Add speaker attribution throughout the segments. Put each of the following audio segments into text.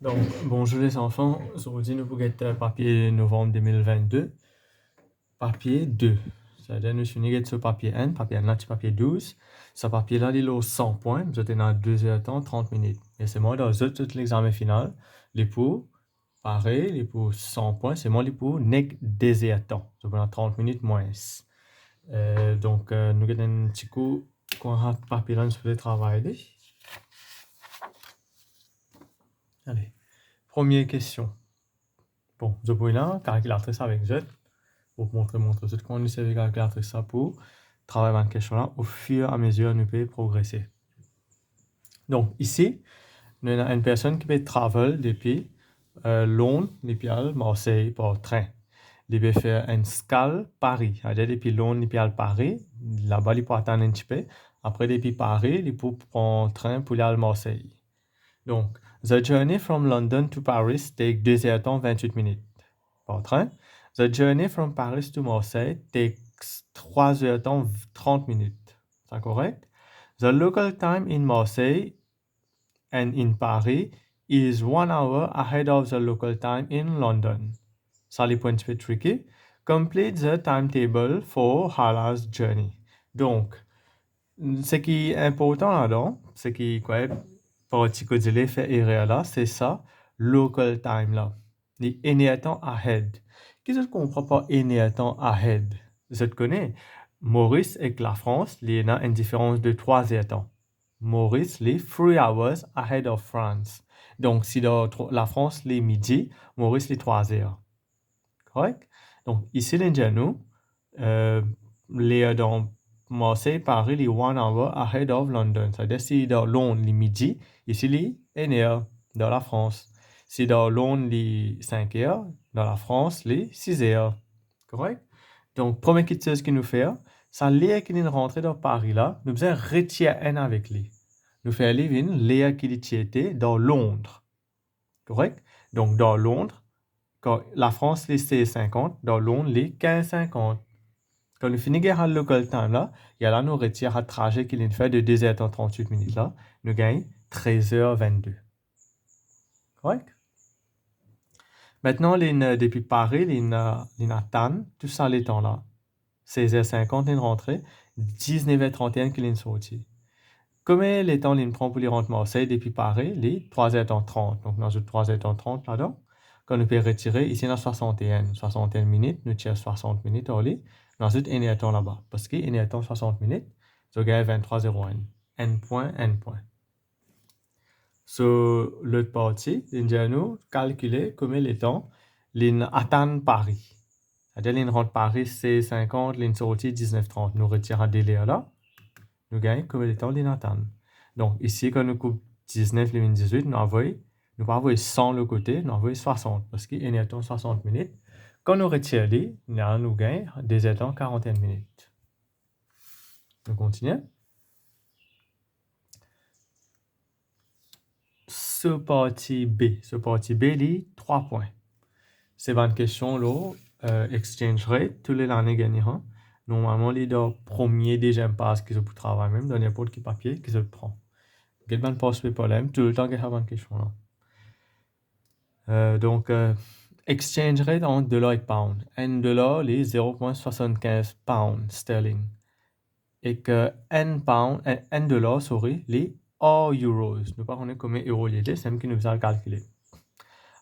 Speaker 1: Donc, bonjour les enfants. Aujourd'hui, nous allons get papier novembre 2022. Papier 2. C'est-à-dire, nous finissons sur papier N. Papier N là, c'est papier 12. Ce papier-là, il est 100 points. Vous êtes dans 2 heures temps, 30 minutes. Et c'est moi, dans tout l'examen final, les pour, pareil, les pour 100 points, c'est moi, les pour, nec des heures temps. Donc, pendant 30 minutes moins. Donc, nous avons un petit coup, qu'on a papier là, nous pouvons travailler. Allez. Première question. Bon, je peux là, calculatrice avec Z. Pour montrer tout comment nous servons la calculatrice pour travailler avec cette question-là. Au fur et à mesure, nous pouvons progresser. Donc, ici, nous avons une personne qui peut travailler depuis Londres, depuis Marseille par train. Il peut faire une escale Paris. C'est-à-dire, depuis Londres, depuis Paris. Là-bas, il peut attendre un petit peu. Après, depuis Paris, il peut prendre un train pour aller à Marseille. Donc, the journey from London to Paris take 2 heures 28 minutes par train. The journey from Paris to Marseille takes 3 heures 30 minutes. C'est correct? The local time in Marseille and in Paris is 1 hour ahead of the local time in London. Ça, les points un petit peu tricky. Complete the timetable for Hala's journey. Donc, ce qui est important là-dedans, ce qui est partie que je fait erreur là, c'est ça, local time là. Les temps ahead. Qu'est-ce qu'on comprend par temps ahead? Je te connais. Maurice et la France, il y a une différence de 3 heures temps. Maurice, les 3 hours ahead of France. Donc, si dans la France, les midi, Maurice, les 3 heures. Correct? Donc, ici, nous, les dans Marseille, Paris, les 1 hour ahead of London. C'est-à-dire, si dans Londres, les midi, ici, les 1 heure dans la France. Si dans Londres, les 5 heures, dans la France, les 6 heures. Correct? Donc, première petite chose qu'il nous fait, ça, l'air qui est rentré dans Paris, là, nous faisons retirer un avec lui. Nous faisons aller l'air qui était dans Londres. Correct? Donc, dans Londres, quand la France, les 16,50, dans Londres, les 15,50. Quand nous finissons le local time là, il y a là, nous retirons le trajet qu'il fait de 2 heures 38 minutes là, nous gagnons 13h22. Correct? Maintenant, depuis Paris, les Nathan, tout ça, les temps là. 16h50, les rentrée, 19h31 qu'il est sorti. Combien les temps, les prend pour les rentrer Marseille depuis Paris, les 3h30. Donc, nous ajoutons 3h30 là-dedans. Quand nous pouvons retirer, ici, on a 61 minutes, nous tirons 60 minutes au lit. Nous ajoutons un temps là-bas. Parce qu'il y a un temps 60 minutes, je gagne 23,01. N point, N point. Sur l'autre partie, nous calculer combien les temps, l'in attend Paris. C'est-à-dire, l'in rentre Paris, c'est 50, l'in sortie 19h30. Nous retirons un délai là. Nous gagnons combien de temps l'in attend. Donc, ici, quand nous coupe 19, 18, nous envoyons, nous pas envoyer 100 le côté, nous envoyons 60, parce qu'il y a un temps 60 minutes. Quand nous retirons les, nous gagnons des temps 41 minutes. Nous continuons. Ce partie B, il 3 points. C'est une question là, exchange rate, tous les années gagnent. Normalement, les deux premiers deuxième passe qui se pour travailler même dans n'importe quel papier qui se prend. Quel ban passe le problème tout le temps qu'il y a une question là. Donc, exchange rate en dollars et pound. Un dollar, les 0,75 pounds sterling. Et que un dollar, sorry, les hors euros. Nous pas connaître combien euros il est, c'est même qui nous a calculé.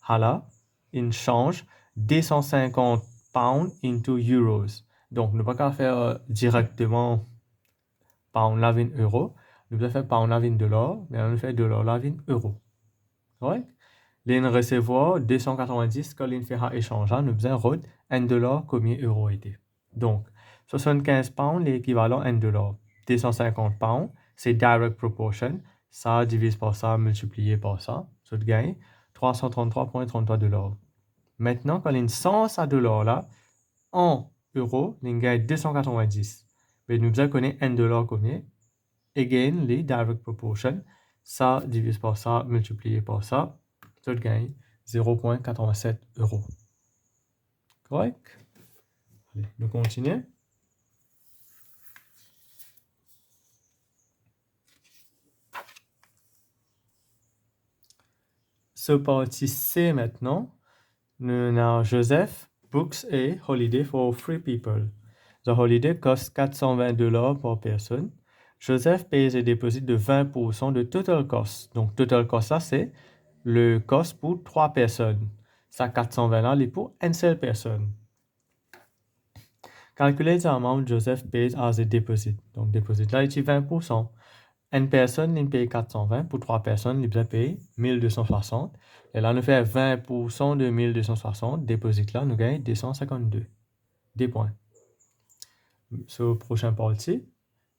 Speaker 1: Hala, il change 250 pounds into euros. Donc, nous pas qu'à faire directement pound la 20 euros. Nous pouvons faire pound la 20 dollars, mais on fait dollar la 20 euros. Correct? L'in recevoir 290 quand l'in fait échange, nous faisons route 1 dollar combien euro était. Donc, 75 pounds, l'équivalent 1 dollar. 250 pounds, c'est direct proportion. Ça divise par ça, multiplié par ça. Ça te gagne 333,33 dollars. Maintenant, quand l'in 100 dollars là, en euros, l'in gagne 290. Mais nous avons connaît 1 dollar combien. Again, les direct proportion. Ça divise par ça, multiplié par ça. Ça gagne 0,87 euros. Correct? Allez, nous continuons. Ce partie C maintenant, nous avons Joseph, books a holiday for 3 people. The holiday costs $420 par personne. Joseph pays un dépôt de 20% de total cost. Donc, total cost, ça, c'est le cost pour 3 personnes. Ça, 420 là, c'est pour une seule personne. Calculate the amount Joseph pays as a deposit. Donc, deposit là, c'est 20%. Une personne, il paye 420. Pour 3 personnes, il paye 1260. Et là, nous fait 20% de 1260. Deposit là, nous gagnons 252. Des points. Sur le prochain partie,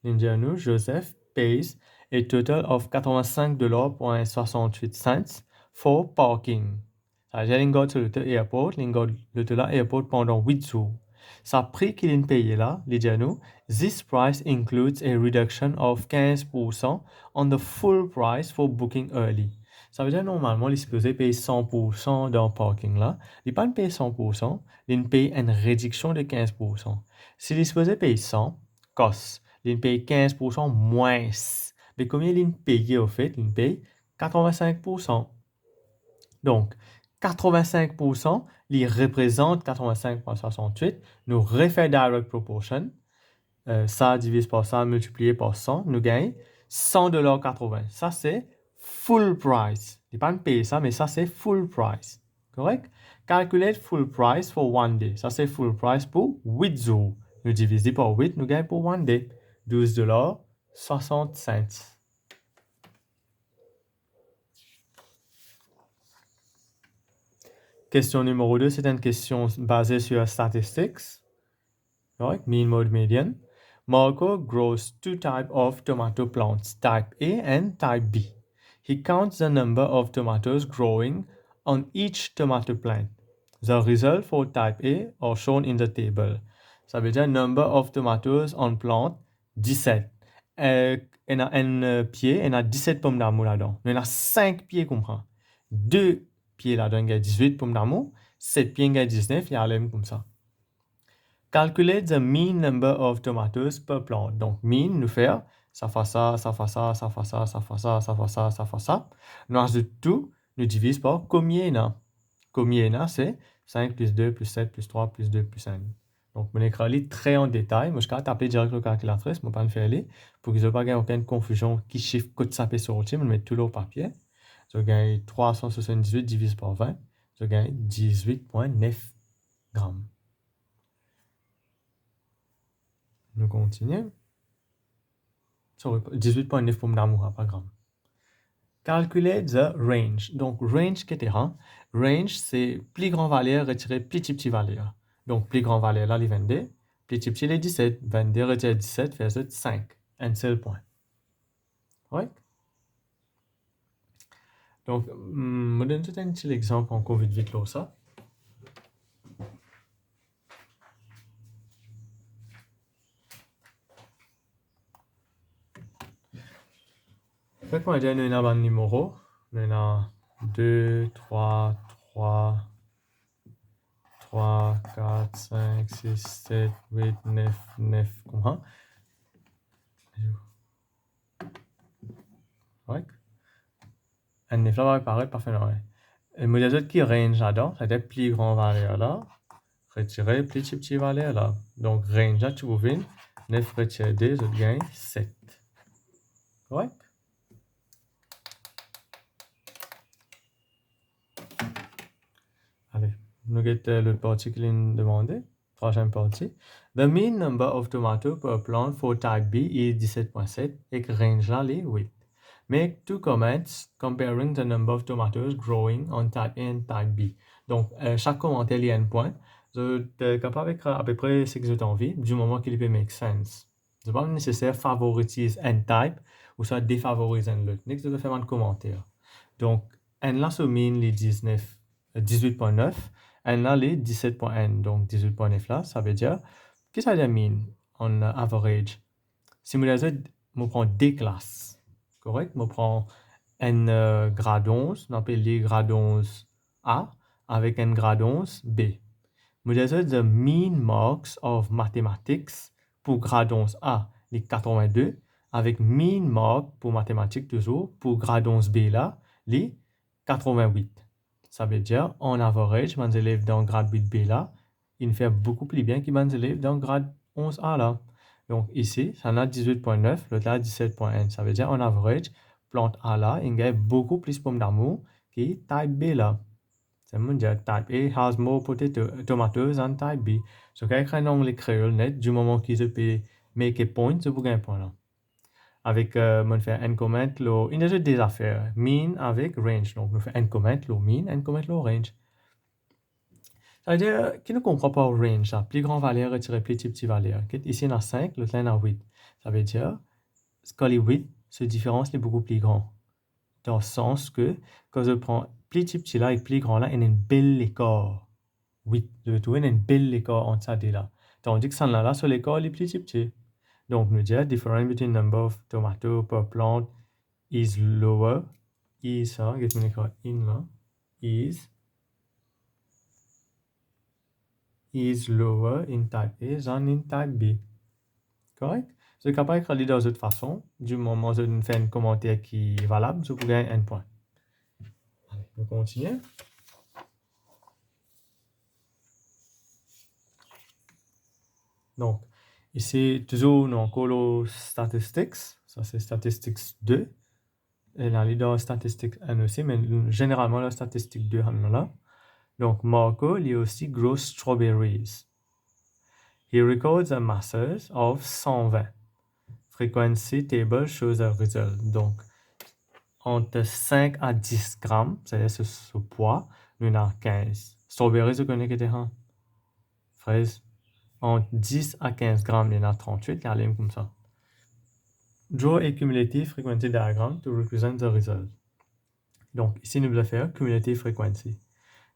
Speaker 1: nous Joseph pays a total of $85.68 for parking. Ça veut dire qu'il sur le airport, il le airport pendant 8 jours. Ça prix qu'il a payé là, il dit à nous, this price includes a reduction of 15% on the full price for booking early. Ça veut dire normalement, il est supposé payer 100% dans le parking là. Il ne paye pas 100%, il paye une réduction de 15%. S'il est supposé payer 100, cost, il paye 15% moins. Mais combien il paye au fait? Il paye 85%. Donc, 85%, il représente 85,68. Nous refaisons direct proportion. Ça divise par ça, multiplié par 100, nous gagnons $100,80. Ça, c'est full price. Il n'est pas payer ça, mais ça, c'est full price. Correct? Calculate full price for one day. Ça, c'est full price pour 8 jours. Nous divisons par 8, nous gagnons pour one day. $12,60. Question numéro 2, c'est une question basée sur statistics. Correct? Mean, mode, median. Marco grows 2 types of tomato plants, type A and type B. He counts the number of tomatoes growing on each tomato plant. The results for type A are shown in the table. Ça veut dire number of tomatoes on plant, 17. Il y a un pied, il y a 17 pommes d'amour là-dedans. Il y a 5 pieds, comprends. 2 pieds là-dedans, il y a 18 pommes d'amour. 7 pieds, il y a 19, il y a l'aime comme ça. Calculate the mean number of tomatoes per plant. Donc, mean, nous faire, ça fait ça, ça fait ça, ça fait ça, ça fait ça, ça fait ça, ça fait ça. Nous ajoutons tout, nous divise par combien il y a. Combien il y a, c'est 5 plus 2 plus 7 plus 3 plus 2 plus 1. Donc, je vais écrire très en détail. Moi, je vais taper direct la calculatrice, je ne vais pas le faire aller, pour que je n'ai pas aucune confusion qui chiffre que ça peut sortir, je vais mettre tout le papier. Je gagne 378 divisé par 20, je gagne 18,9 grammes. Nous continuons. 18,9 pommes d'amour par gramme. Calculate the range. Donc, range, qu'est-ce que c'est? Range, c'est plus grand valeur retiré plus petit valeur. Donc, plus grand valeur là, les 22. Plus petit, les 17. 22 retiré 17 fait 5. Un seul point. Oui? Donc, je donne tout un petit exemple encore vite là, ça. Fait qu'on a déjà nous avons un numéro. Nous avons 2, 3, 3, 3, 4, 5, 6, 7, 8, 9, 9, comment? Ouais. Un 9 là va apparaître parfaitement. Et moi, les autres qui range là-dedans, c'était plus grand valeur là, retirer plus petit valeur là. Donc, range là, tu vois, 9 retiré 2, je gagne 7. Correct? Allez, nous avons l'autre partie qu'il nous demandé. Troisième partie. The mean number of tomatoes per plant for type B is 17,7 et que range là, est 8. Make 2 comments comparing the number of tomatoes growing on type A and type B. Donc, chaque commentaire, il y a un point. Je suis capable d'écrire à peu près ce que j'ai envie, du moment qu'il peut make sense. Ce n'est pas nécessaire de favoriser un type ou soit défavoriser un autre. Next, je vais faire un commentaire. Donc, n là, se mean les 18,9. N là, les 17,1. Donc, 18,9 là, ça veut dire, qu'est-ce que ça veut dire mean on average? Si je prends des classes, correct? Je prends un grade 11, on appelle les grade 11 A, avec un grade 11 B. Je dis the mean marks of mathematics pour grade 11 A, les 82, avec mean mark pour mathématiques toujours, pour grade 11 B là, les 88. Ça veut dire, en average, mes élèves dans le grade 8B là, ils font beaucoup plus bien que mes élèves dans le grade 11A là. Donc ici, ça a 18.9, l'autre là 17.1. Ça veut dire, en average, plante A là, il gagne beaucoup plus de pommes d'amour que type B là. Ça veut dire, type A has more tomatoes than type B. So, quand il y a un onglet créole net, du moment qu'ils se peut make a point, c'est pour gagner un point là. Avec, on fait n comment, il y a des affaires, mean avec range. Donc, on fait n comment, le mean, n comment, le range. Ça veut dire, qui ne comprend pas range, ça, plus grand valeur retiré plus petit valeur. Ici, on a 5, l'autre là, on a 8. Ça veut dire, quand les 8, cette différence est beaucoup plus grande. Dans le sens que, quand je prends plus petit là et plus grand là, il y a une belle écart. 8, je trouve il y a une belle écart entre ça et là. Tandis que ça là, sur l'écart, il est plus petit. Donc, nous dire, difference between number of tomatoes per plant is lower, is, get me in là, is lower in type A than in type B. Correct? C'est capable de lire de cette façon, du moment où je fais un commentaire qui est valable, je peux gagner un point. Allez, on continue. Donc, ici, toujours dans Colo Statistics, ça c'est Statistics 2. Et là, il y a Statistics 1 aussi, mais généralement, la statistique 2 là. Donc, Marco, il y a aussi grow strawberries. He records a masses of 120. Frequency table shows a result. Donc, entre 5 à 10 grammes, c'est-à-dire ce poids, nous avons 15. Strawberries, vous connaissez que c'est fraises. Entre 10 à 15 grammes, il y en a 38, il y a l'aime comme ça. Draw a cumulative frequency diagram to represent the result. Donc, ici, nous allons faire cumulative frequency.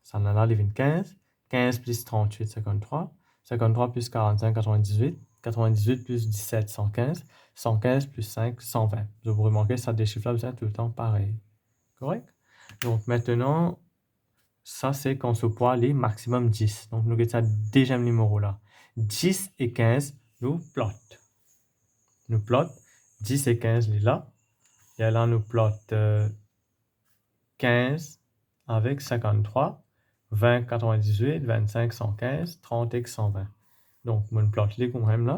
Speaker 1: Ça en a 15. 15 plus 38, 53. 53 plus 45, 98. 98 plus 17, 115. 115 plus 5, 120. Je vous remarquez, ça déchiffre là, tout le temps pareil. Correct? Donc, maintenant, ça, c'est quand ce poids est maximum 10. Donc, nous avons ça deuxième numéro là. 10 et 15, nous plot. Nous plot 10 et 15 là. Et là, nous plot 15 avec 53. 20, 98, 25, 115, 30 et 120. Donc, mon plot les comme même là.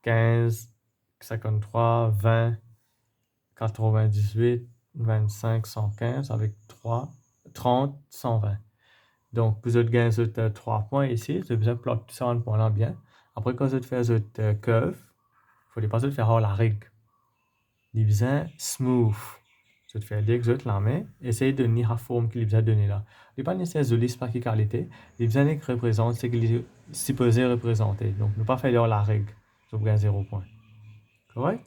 Speaker 1: 15, 53, 20, 98, 25, 115 avec 3, 30, 120. Donc, vous avez gagné 3 points ici. Vous avez plot tout ça en point là bien. Après, quand vous faites votre curve, il ne faut pas faire la règle. Il besoin smooth. Je vais faire l'exode la main, essayez de donner la forme qu'il vous a donnée là. Il n'est pas nécessaire de lire par qualité, il besoin de représenter ce qu'il est supposé représenter. Donc, ne pas faire la règle. Je vous gagne 0 point. Correct?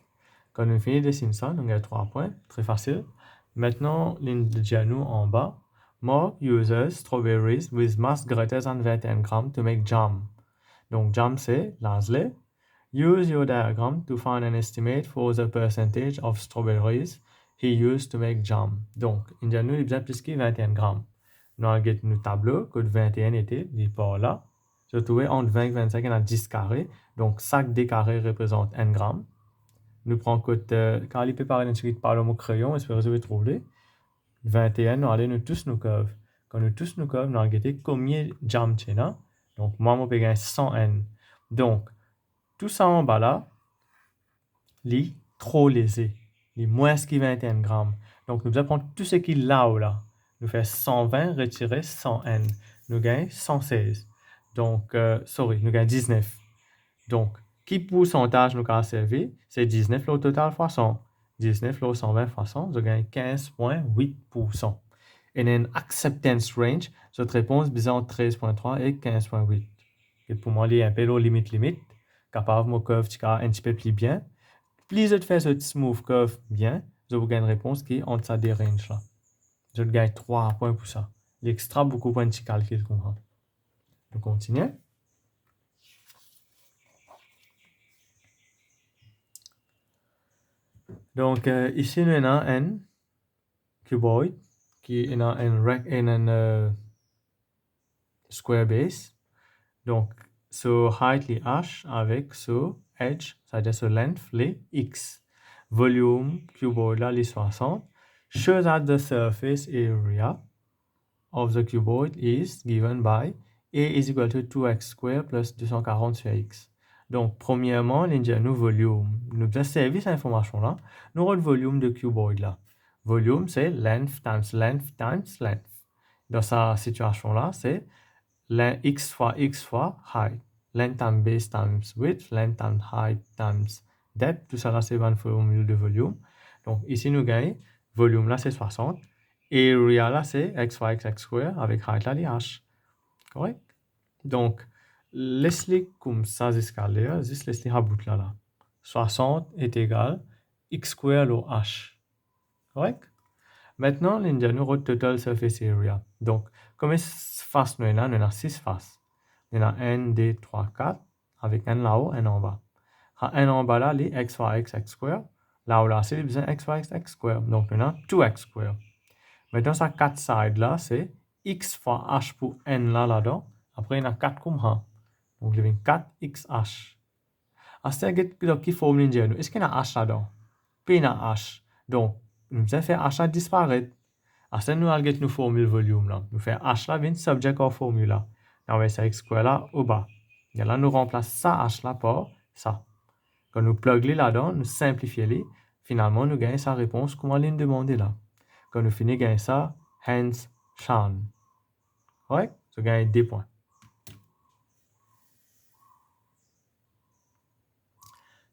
Speaker 1: Quand nous finissons de dessiner ça, nous gagnons 3 points. Très facile. Maintenant, ligne de Gianou en bas. More uses strawberries with mass greater than 21 grammes to make jam. Donc, jam c'est l'anglais. Use your diagram to find an estimate for the percentage of strawberries he used to make jam. Donc, il y a nous plus que 21 grammes. Nous avons un tableau que 21 était, il par là. Je trouvais entre 20 et 25, il y en a 10 carrés. Donc, chaque des carrés représente 1 gramme. Nous prenons quand il peut parler d'un truc par le mot crayon, espérons que vous trouver. 21, nous allons tous nous curves. Quand nous tous nous curves, nous allons combien de jam c'est là. Donc, moi, je peux gagner 100 N. Donc, tout ça en bas là, est trop léger. Il est moins que 21 grammes. Donc, nous allons prendre tout ce qui est là ou là. Nous faisons 120 retirer 100 N. Nous gagnons 116. Donc, nous gagnons 19. Donc, qui pourcentage nous avons servi? C'est 19 au total fois 100. 19 au 120 fois 100, je gagne 15,8%. Et une acceptance range, cette réponse bizarre entre 13,3 et 15,8. Et pour moi, il y a un peu de limite. Capable, mon curve, un petit peu plus bien. Plus je fais ce smooth curve bien, je vous gagne une réponse qui est entre ça des ranges là. Je gagne 3 points pour ça. L'extra beaucoup de points de calcul. On continue. Donc, ici, nous avons un cuboid qui est un square base. Donc, ce height est h avec ce edge, c'est-à-dire ce length, les x. Volume cuboid là, les 60. show that the surface area of the cuboid is given by A is equal to 2x square plus 240 sur x. Donc, premièrement, nous volume. Nous avons servi cette information-là. Nous avons le volume de cuboid là. Volume, c'est length times length times length. Dans cette situation-là, c'est x fois height. Length times base times width, length times height times depth. Tout ça là, c'est une formule de volume. Donc, ici, nous gagnons, volume là, c'est 60. Area là, c'est x fois x square avec height là, les h. Correct? Donc, laisse-les comme ça jusqu'à là, juste laisse-les à bout là. 60 est égal x square au h. Correct? Maintenant, nous avons total surface area. Donc, comme face nous avons 6 faces. Nous avons 1, 2, 3, 4, avec un là-haut, un en bas. Un en bas là, les x fois x square. Là-haut là, c'est besoin x fois x square. Donc, nous avons 2x square. Maintenant, ça 4 sides là, c'est x fois h pour n là-dedans. Après, il y a 4 comme 1. Donc, il y a 4xh. Alors, qui forme l'ingénieur? Est-ce qu'il y a h là-dedans? Puis, il y a h. Donc, nous allons faire h disparaître. Alors, nous allons nous formule volume là. Nous faisons h là, une subject of formula. On va faire x square là au bas. Et là, nous remplaçons ça h là par ça. Quand nous pluguons là-dedans, nous simplifions les. Finalement, nous gagnons sa réponse comme on l'a demandé là. Quand nous finissons, gagnons ça, hence, Sean. Correct? Nous gagnons 2 points.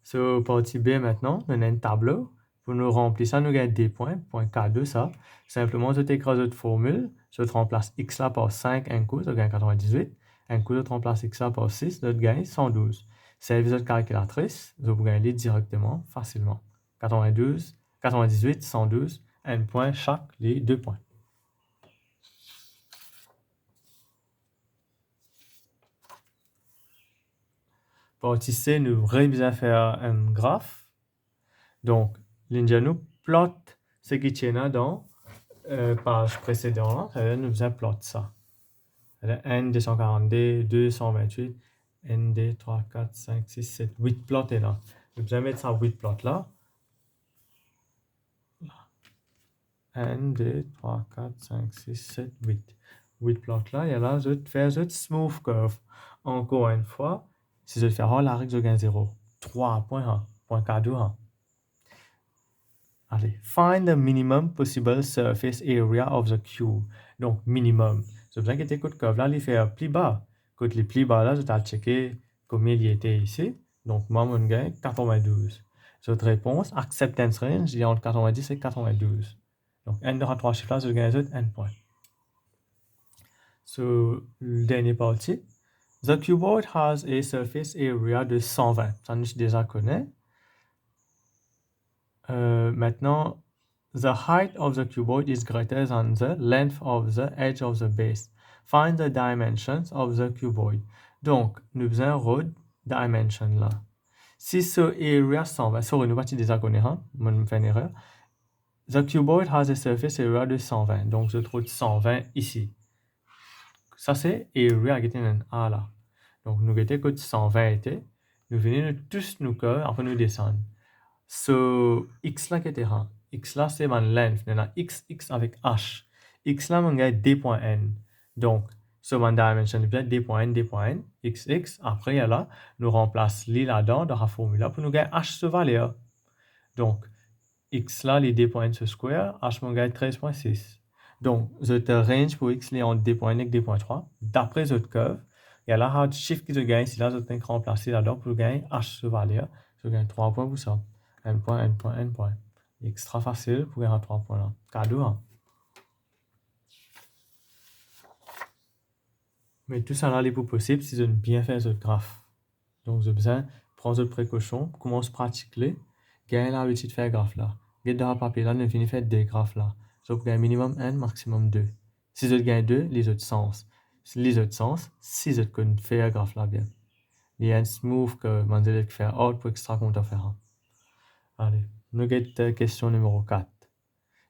Speaker 1: Sur partie B maintenant, nous avons un tableau. Pour nous remplir ça, nous gagnons 2 points. Point K2, ça. Simplement, je t'écrase notre formule. Je te remplace x là par 5, un coup, je gagne 98. Un coup, je te remplace x là par 6, je gagne 112. C'est votre calculatrice, je vous gagne directement, facilement. 92, 98, 112, un point chaque, les 2 points. Partie C, nous révisons faire un graphe. Donc, nous plot ce qui tient dans page précédente. Nous faisons plot ça. N 242, 228, ND 3, 4, 5, 6, 7, 8 plots est là. Nous allons mettre ça 8 plots là. N, 2, 3, 4, 5, 6, 7, 8. 8 plots là. Et là, je vais faire une smooth curve. Encore une fois, si je fais la règle, je gagne 0. 3.1. Point K2. Allez, find the minimum possible surface area of the cube. Donc, minimum. C'est besoin que tu écoutes curve là, il fait plus bas. Quand les plus bas là, je t'ai checké combien il était ici. Donc, moi, mon gain, 92. Cette réponse, acceptance range, il est entre 90 et 92. Donc, n de 3 chiffres là, je gagne n point. Sur le dernier partie, the cuboid has a surface area de 120. Ça, nous déjà connaît. Maintenant, the height of the cuboid is greater than the length of the edge of the base. Find the dimensions of the cuboid. Donc, nous avons une dimension là. Si ce area 120, sorry, nous partis déjà connaître, hein? Moi, je fais une erreur. The cuboid has a surface area de 120. Donc, je trouve 120 ici. Ça, c'est area qui est un A là. Donc, nous avons que 120 était. Nous venons tous nous cœurs, après nous descendre. So, x là qui était là. X là, c'est mon length. Il y a x avec h. X là, on a d.n. Donc, sur mon dimension, il y a d.n, x. Après, là, nous remplaçons les là-dedans dans la formule pour nous gagner h sur valeur. Donc, x là, les d.n sur square, h, on gagne 13.6. Donc, the range pour x, les en d.n et d.3. D'après cette curve, il y a là, un chiffre qui se gagne. Si là, je vais remplacer là-dedans pour gagner h sur valeur. Je gagne 3 points pour ça. N point. Extra facile pour gagner 3 points là. Cadeau, hein. Mais tout ça là, est possible si je veux bien faire ce graphe. Donc, j'ai besoin de prendre cette précaution, commence à pratiquer, gagner l'habitude de faire graphe là. Get dans le papier là, nous finissons faire des graphes là. Je vais gagner minimum 1, maximum 2. Si je gagne 2, les autres sens. Si je connais faire graphe là bien. Il y a un smooth que mon élève fait out pour extra compte faire. Allez. Nous avons question numéro 4.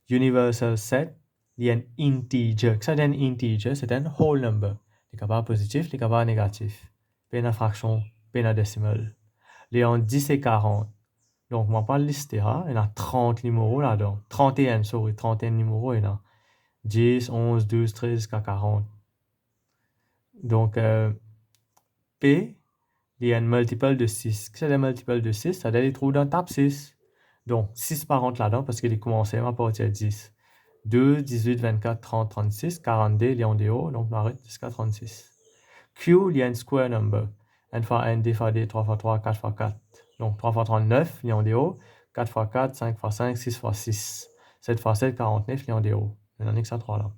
Speaker 1: Universal set, il y a un integer. Ça, c'est un integer, c'est un whole number. Les capables positifs, les capables négatifs. Pas une fraction, pas une décimale. Les en 10 et 40. Donc, on va pas le lister, hein. Il y a 30 numéros là-dedans. 31 numéros, il y a 10, 11, 12, 13 jusqu'à 40. Donc, P, il y a un multiple de 6. Qu'est-ce que c'est un multiple de 6? Ça doit être trouvé dans table 6. Donc, 6 par contre là-dedans parce qu'il est commencé à partir de 10. 2, 18, 24, 30, 36, 42, il y a en haut, donc on arrête jusqu'à 36. Q, il y a un square number. N fois N, D fois D, 3 fois 3, 4 fois 4. Donc 3 fois 39, il y a en haut. 4 fois 4, 5 fois 5, 6 fois 6. 7 fois 7, 49, il y a en haut. Il y en a que ça 3 là.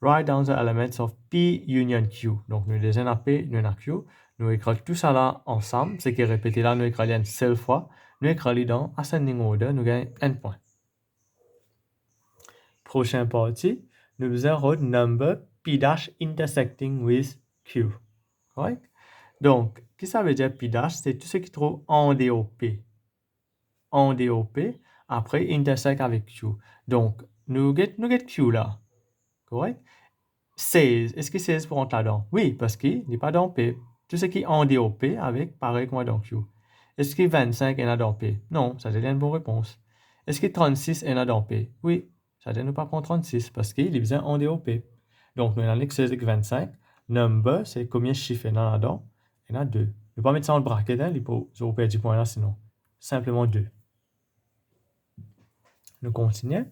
Speaker 1: Write down the elements of P union Q. Donc nous les à P, nous à Q. Nous écrivons tout ça là ensemble. Ce qui est répété là, nous écrivons une seule fois. Nous écrivons dans ascending order, nous gagnons un point. Prochaine partie, nous avons number P dash intersecting with Q. Correct? Donc, qu'est-ce que ça veut dire P dash? C'est tout ce qui trouve en DOP. En DOP, après intersect avec Q. Donc, nous get Q là. Correct? 16. Est-ce que 16 pour entrer là-dedans? Oui, parce qu'il n'est pas dans P. Tout ce qui est en DOP avec pareil comme dans Q. Est-ce que 25 est dans P? Non, ça devient une bonne réponse. Est-ce que 36 est dans P? Oui, ça ne nous pas prendre 36 parce qu'il est bien en DOP. Donc, nous avons 16 avec 25. Number, c'est combien de chiffres il y en a là-dedans? Il y en a 2. Ne peux pas mettre ça en bracket, hein, il faut perdre du point là sinon. Simplement 2. Nous continuons.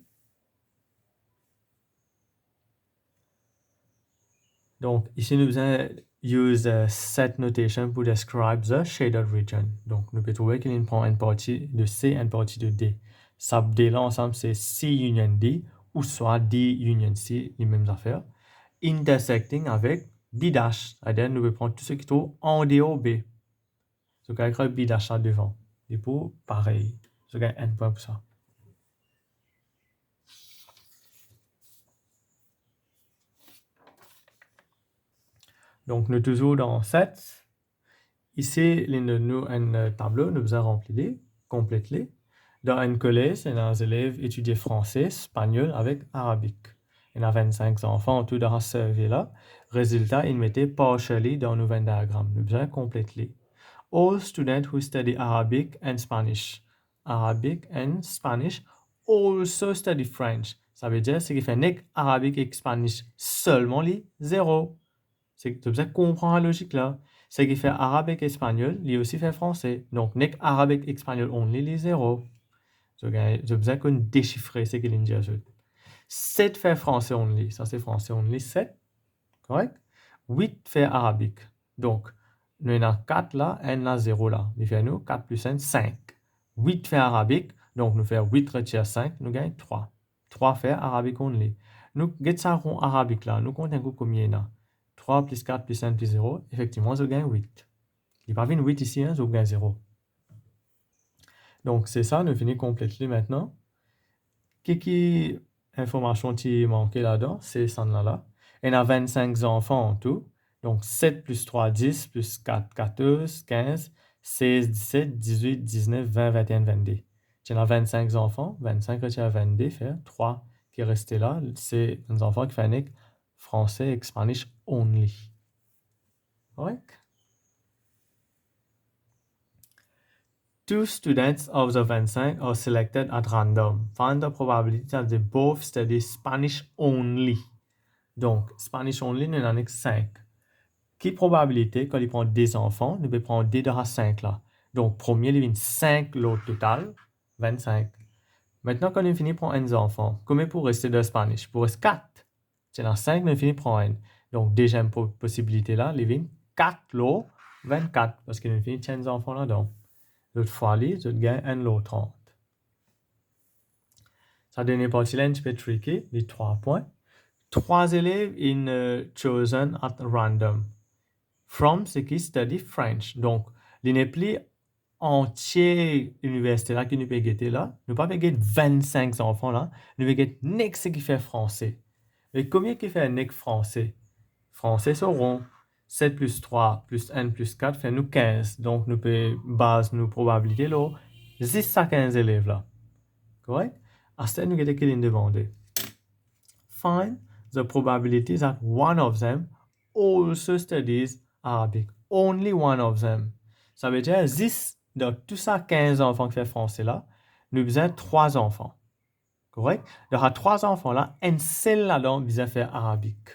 Speaker 1: Donc, ici, nous allons use set notation pour describe the shaded region. Donc, nous pouvons trouver qu'il prend une partie de C et une partie de D. Ça, D là, ensemble, c'est C union D ou soit D union C, les mêmes affaires. Intersecting avec B dash. C'est-à-dire, nous pouvons prendre tout ce qui trouve en D ou B. Donc, avec B dash là devant. Et pour pareil. Je gagne un point pour ça. Donc, nous toujours dans 7. Ici, nous un tableau, nous avons rempli, complété. Dans un collège, c'est les élèves étudier français, espagnol avec arabique. Il y a 25 enfants tout dans ce survey-là. Résultat, ils mettaient partially dans le Venn diagram. Nous avons complété. All students who study Arabic and Spanish. Arabic and Spanish also study French. Ça veut dire, ce qui fait que Arabique et Spanish seulement les 0. C'est que tu besoin de comprendre la logique là. Ce qui fait arabe et espagnol, il aussi fait français. Donc, nek arabe et espagnol only les 0. Je besoin qu'on déchiffre ce qu'il dit à eux. 7 fait français only. Ça, c'est français only 7. Correct? 8 fait arabique. Donc, nous avons 4 là, n là, 0 là. Il fait nous 4 plus 1, 5. 8 fait arabique. Donc, nous faisons 8 retire 5. Nous gagnons 3. 3 fait arabique only. Nous, get ça rond arabique là. Nous comptons combien il y a? 3 plus 4 plus 1 plus 0, effectivement, je gagne 8. Il n'y a pas vu 8 ici, hein, je gagne 0. Donc, c'est ça, nous finissons compléter maintenant. Quelle information qui manque là-dedans? C'est ça là. Il y a 25 enfants en tout. Donc, 7 plus 3, 10, plus 4, 14, 15, 16, 17, 18, 19, 20, 21, 22. Il y a 25 enfants. 25 retire 22, fait 3 qui est resté là. C'est un enfant qui fait français et Spanish only. Correct? 2 students of the 25 are selected at random. Find the probability that they both study Spanish only. Donc, Spanish only, nous en avons 5. Quelle probabilité quand il prend des enfants, nous pouvons prendre des de 5 là. Donc, premier, il y a 5, l'autre total, 25. Maintenant, quand il finit par un enfant, combien pour rester de Spanish? Pour rester 4. C'est dans 5, nous finit par un. Donc, deuxième possibilité là, il y a 4 l'autre, 24, parce qu'il finit 15 enfants là-dedans. L'autre fois, je gagne un lot 30. Ça donne une partie là un petit peu tricky, les 3 points. 3 élèves in chosen at random. From ce qui study French. Donc, il n'est plus entier université là qui nous peut guetter là. Nous pas guetter 25 enfants là. Nous peut guetter next ce qui fait français. Mais combien qui fait next français? Français seront 7 plus 3 plus 1 plus 4 fait nous 15. Donc, nous pouvons base nos probabilités là. 10 à 15 élèves là. Correct? À ce nous avons qu'il demandé. Find the probability that one of them also studies Arabic. Only one of them. Ça veut dire 10 Donc, tout ça, 15 enfants qui fait français là, nous besoin 3 enfants. Correct? Donc, à 3 enfants là, un seul là-dedans besoin faire arabique.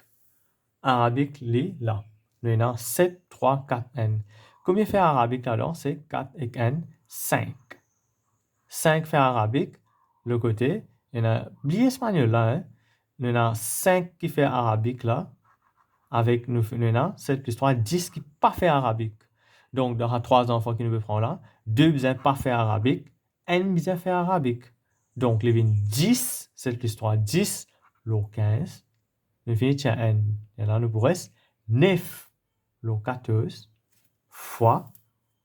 Speaker 1: Arabique, les là. Nous avons 7, 3, 4, n. Combien fait arabique là-dedans? C'est 4 et n, 5. 5 fait arabique, le côté. Il y a, oubliez espagnol là, hein? Nous avons 5 qui fait arabique là. Avec nous, 7 plus 3, 10 qui pas fait arabique. Donc, il y aura 3 enfants qui nous prendre là. 2 besoin pas faire arabique. N besoin faire arabique. Donc, les 10, 7 plus 3, 10, l'eau 15. Nous finissons à N. Et là, nous pourrons 9, l'eau 14, fois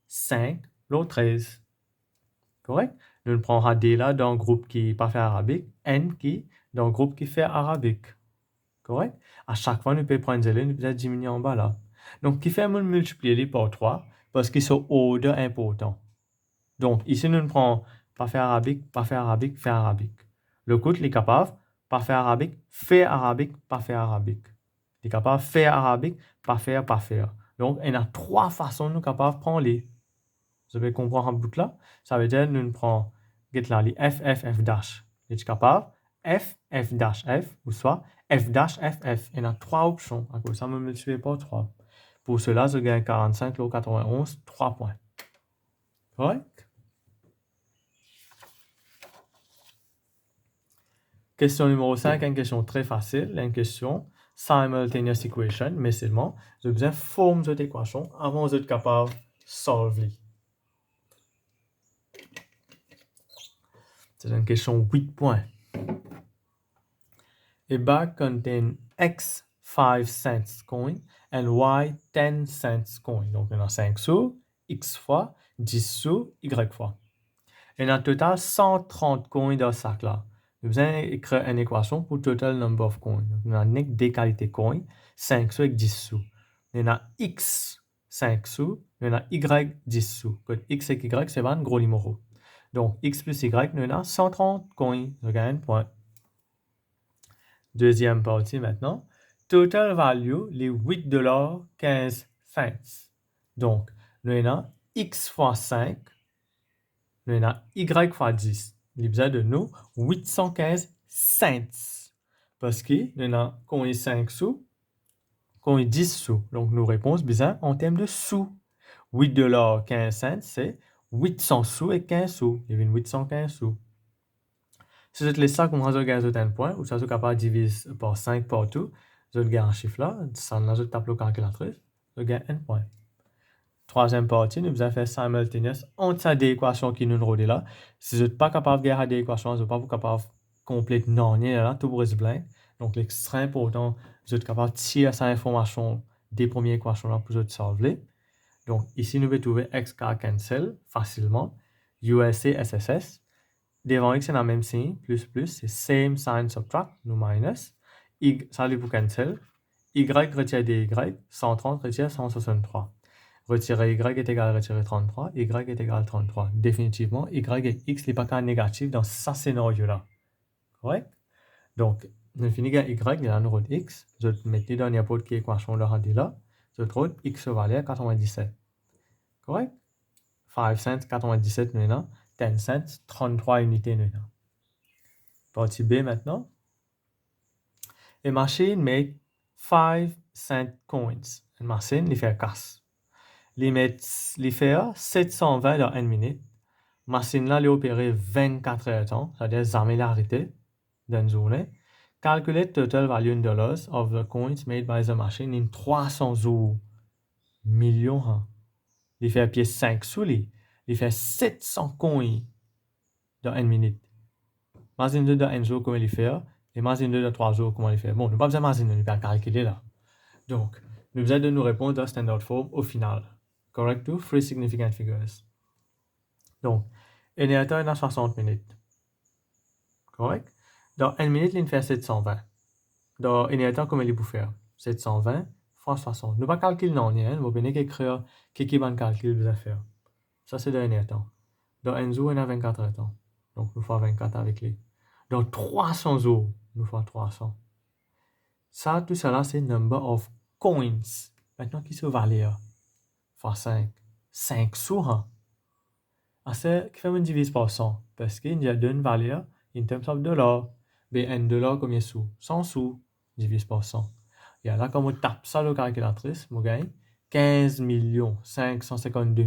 Speaker 1: 5, l'eau 13. Correct? Nous prenons D là dans le groupe qui pas fait arabique. N qui dans le groupe qui fait arabique. Correct? À chaque fois, nous pouvons prendre zéro, nous pouvons diminuer en bas là. Donc, qui fait multiplier par 3 parce qu'ils sont ordre important. Donc, ici, nous prenons pas faire arabique, pas faire arabique, faire arabique. Le coup, il est capable, pas faire arabique, faire arabique, pas faire arabique. Il est capable, faire arabique, pas faire, pas faire. Donc, il y a 3 façons nous capables de prendre les. Vous avez compris en bout là? Ça veut dire, nous prenons, get là, les F, F, F dash. Il est capable, F, F dash F, ou soit F dash F, F. Il y a 3 options. À cause de ça, je me multiplie par 3. Pour cela, je gagne 45, l'eau 91, 3 points. Correct? Question numéro 5, une question très facile. Une question simultaneous equation, mais seulement, je besoin de forme cette équation avant d'être capable de solver. C'est une question 8 points. A bag contains X 5 cents coin and Y 10 cents coin. Donc, il y en a 5 sous, X fois, 10 sous, Y fois. Il y en a total 130 coins dans ce sac-là. Nous besoin d'écrire une équation pour total number of coins. Donc, nous avons des qualités coins, 5 sous et 10 sous. Il y en a X 5 sous, il y en a Y 10 sous. Code X et Y, c'est un gros numéro. Donc, X plus Y, nous avons 130 coins. Je gagne un point. Deuxième partie maintenant. Total value, les 8 15 cents. Donc, nous avons X fois 5, nous avons Y fois 10. Il besoin de nous 815 cents. Parce que nous avons qu'on est 5 sous, qu'on est 10 sous. Donc, nos réponses besoin en termes de sous. 8 15 cents, c'est 800 sous et 15 sous. Il y a 815 sous. Si je te laisse ça, comme ça, je gagne un point, ou ça, je suis capable de diviser par 5 partout, je gagne un chiffre là, ça, là, je tape le calculatrice, je gagne un point. Troisième partie, nous allons faire simultaneous entre ces deux équations qui nous rodent là. Si je n'êtes pas capable de garder des équations, je ne suis pas capable de compléter non, là, tout reste blanc. Donc, l'extrême important, je suis capable de tirer cette information des premières équations là pour je solver. Donc, ici, nous pouvons trouver x cancel facilement, USA, SSS. Devant x, c'est la même signe, plus, c'est same sign subtract, nous minus. Ça, lui pour cancel. Y retire des y, 130 retire 163. Retirer y est égal à retirer 33, y est égal à 33. Définitivement, y et x n'est pas qu'un négatif dans ce scénario-là. Correct? Donc, nous finissons avec y, il y a un x. Je vais mettre dans n'importe quelle équation de rendu là. Je trouve x valeur 97. Correct? 5 cents, 97 maintenant. 10 cents, 33 unités maintenant. Partie B maintenant. A machine make 5 cent coins. Une machine, il fait casse. Il fait 720 dans 1 minute. Machine là, il opère 24 heures de temps, c'est-à-dire jamais l'arrêter dans une journée. Calculate total value in dollars of the coins made by the machine in 300 jours. Millions. Hein. Il fait pièce 5 sous lui. Il fait 700 coins dans 1 minute. Machine 2 dans 1 jour, comment il fait? Et machine 2 dans 3 jours, comment il fait? Bon, nous pas besoin de machine, nous pas calculer là. Donc, nous besoin de nous répondre dans standard form au final. Correct to three significant figures. Donc, générateur dans 60 minutes. Correct? Dans 1 minute, il fait 720. Dans générateur, comment il peut faire? 720 fois 60. Nous ne pas calculer non, hein? Nous venons écrire quelques bonnes calculs vous faire. Ça, c'est dans générateur. Dans un jour, on a 24 heures de temps. Donc, nous faisons 24 avec lui. Dans 300 jours, nous faisons 300. Ça, tout ça là, c'est number of coins. Maintenant, qui se valeur? Fois 5. 5 sous, hein? C'est qui fait me divise par 100 parce qu'il y a deux valeurs in terms of dollars. Ben, $1 combien sous? 100 sous divise par 100. Et là, quand on tape ça dans la calculatrice, on gagne 15 552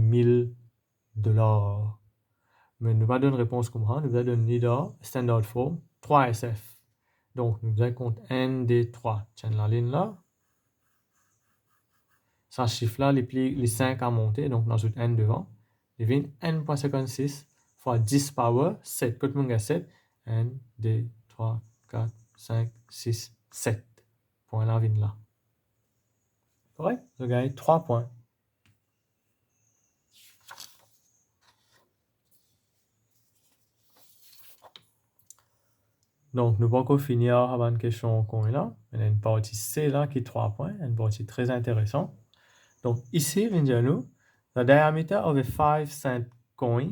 Speaker 1: 000 $. Mais nous va donner une réponse comme ça, nous va donner leader, standard form, 3SF. Donc, nous allons compte N des 3. Tiens la ligne là. Ça chiffre là, les 5 à monter, donc nous ajoutons N devant. Devine N.56 fois 10 power 7. Quand on a 7, N, 2, 3, 4, 5, 6, 7. Point la ligne là. Correct? Je gagne 3 points. Donc, nous allons finir avant une question qu'on est là. Il y a une partie C là qui est 3 points, une partie très intéressante. Donc, ici, nous, the diameter of a 5 cent coin,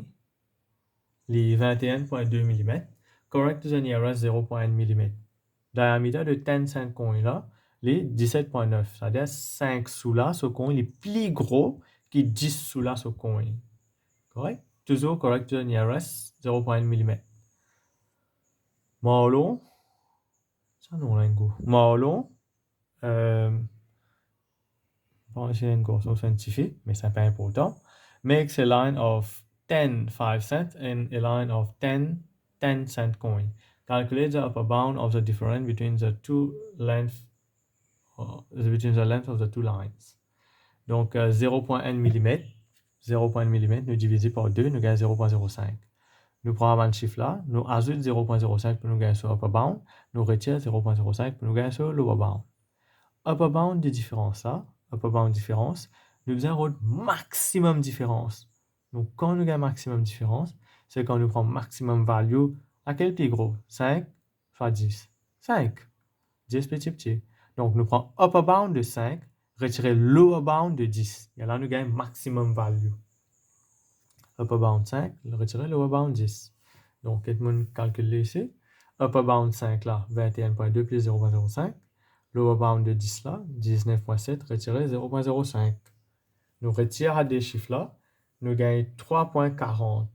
Speaker 1: les 21.2 mm, correct to the nearest 0.1 mm. Diameter de 10 cent coin là, les 17.9. C'est-à-dire 5 sous là, ce coin est plus gros que 10 sous là, ce coin. Correct? Toujours correct to the nearest 0.1 mm. Marlon, ça nous a un goût. Marlon, bon, c'est une course scientifique, mais c'est pas important. Makes a line of 10 5 cents and a line of 10 cent coin. Calculate the upper bound of the difference between the two lengths, between the length of the two lines. Donc, 0.1 mm, 0.1 mm, nous divisons par 2, nous gagnons 0.05. Nous prenons un chiffre là, nous ajoutons 0.05 pour nous gagner sur upper bound, nous retirons 0.05 pour nous gagner sur lower bound. Upper bound de différence là, upper bound différence, nous avons un maximum différence. Donc, quand nous gagnons maximum différence, c'est quand nous prenons maximum value, à quel plus gros? 5 fois 10. 5. 10 petit petit. Donc, nous prenons upper bound de 5, retirer lower bound de 10. Et là, nous gagnons maximum value. Upper bound 5, retirer lower bound 10. Donc, qu'est-ce qu'on calcule ici? Upper bound 5 là, 21.2 plus 0.05. Lower bound de 10 là, 19.7, retirer 0.05. Nous retirons des chiffres là, nous gagnons 3.40.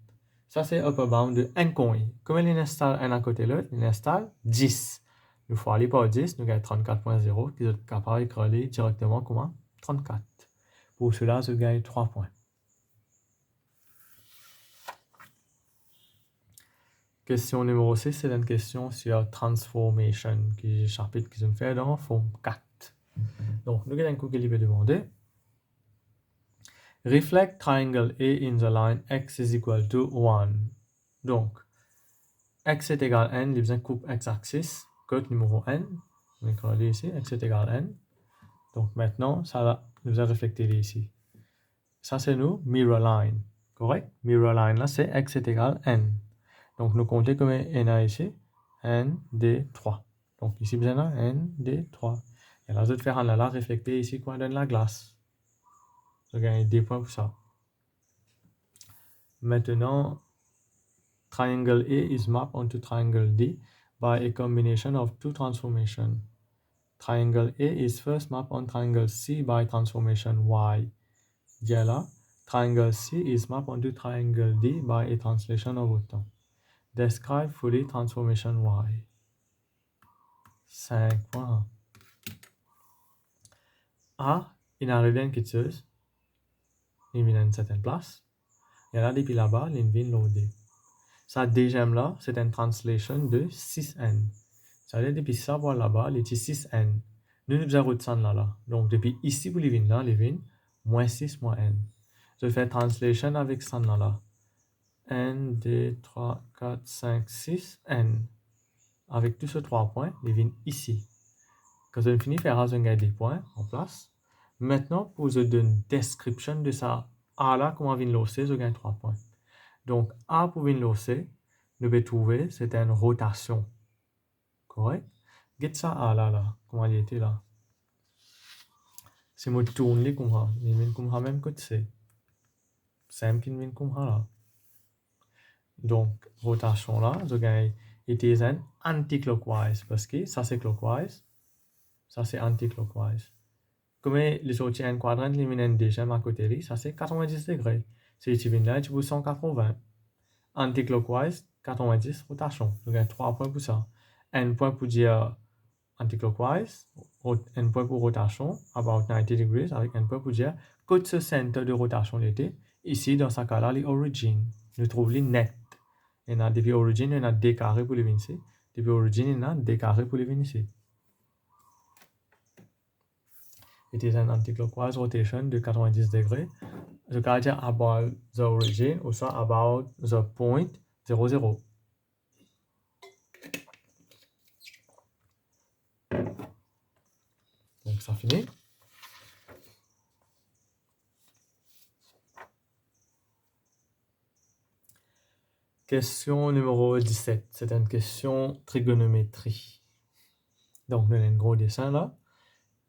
Speaker 1: Ça, c'est upper bound de 1 coin. Comme il installe un à côté de l'autre, il installe 10. Nous faut aller par 10, nous gagnons 34.0, qui est capable d'écrire directement comment? 34. Pour cela, je gagne 3 points. Question numéro 6, c'est une question sur transformation, qui est le chapitre qu'ils ont fait dans forme 4. Donc, nous avons un coup qui peut demander. Reflect triangle A in the line x is equal to 1. Donc, x est égal à n, il besoin coupe x-axis, côte numéro n. On va écrire ici, x est égal à n. Donc, maintenant, ça va nous refléter ici. Ça, c'est nous, mirror line. Correct? Mirror line, là, c'est x est égal à n. Donc, nous comptons comme n a ici, n, d, 3. Donc, ici, besoin là, n, d, 3. Et là, je vais faire un là, refléter ici, quoi, dans la glace. Je gagne des points pour ça. Maintenant, triangle A is mapped onto triangle D by a combination of two transformations. Triangle A is first mapped on triangle C by transformation Y. Là, triangle C is mapped onto triangle D by a translation of autant. Describe fully transformation Y. 5 points. A, il arrive à une quitteuse. Il vient à une certaine place. Et là, depuis là-bas, il vient loader. Ça, deuxième là, c'est une translation de 6n. Ça veut dire depuis ça, voir là-bas, il est 6n. Nous, nous avons ça là. Donc, depuis ici, pour les vignes là, les vignes, moins 6 moins n. Je fais translation avec ça là. n, 2, 3, 4, 5, 6, n. Avec tous ces 3 points, les vignes ici. Quand je finis, faire un des points en place. Maintenant, pour je donner une description de ça, A là, comment vient l'osser, je gagne 3 points. Donc, A pour venir l'osser, nous devons trouver, c'est une rotation. Correct? Get ça A là, comment il était là. Si je tourne les comme ça, il vient comme ça même que c'est. Simple qu'il vient comme ça là. Donc, rotation là, je gagne, it is an anti-clockwise, parce que ça c'est clockwise, ça c'est anti-clockwise. Comme les autres un quadrant, il y a un deuxième à côté, ça c'est 90 degrés. Si tu viens là, tu peux 180. Anticlockwise, 90 rotation. Donc, il y a 3 points pour ça. N point pour dire anticlockwise, N point pour rotation, about 90 degrees, avec N point pour dire que ce centre de rotation était. Ici, dans ce cas-là, les origines. Nous trouvons les net. Et depuis origine, il y a D carré pour les venir ici. Depuis origine, il y a D carré pour les venir ici. It is an anticlockwise rotation de 90 degrés. Je peux dire about the origin ou soit about the point 0, 0. Donc, ça finit. Question numéro 17. C'est une question trigonométrie. Donc, nous avons un gros dessin là.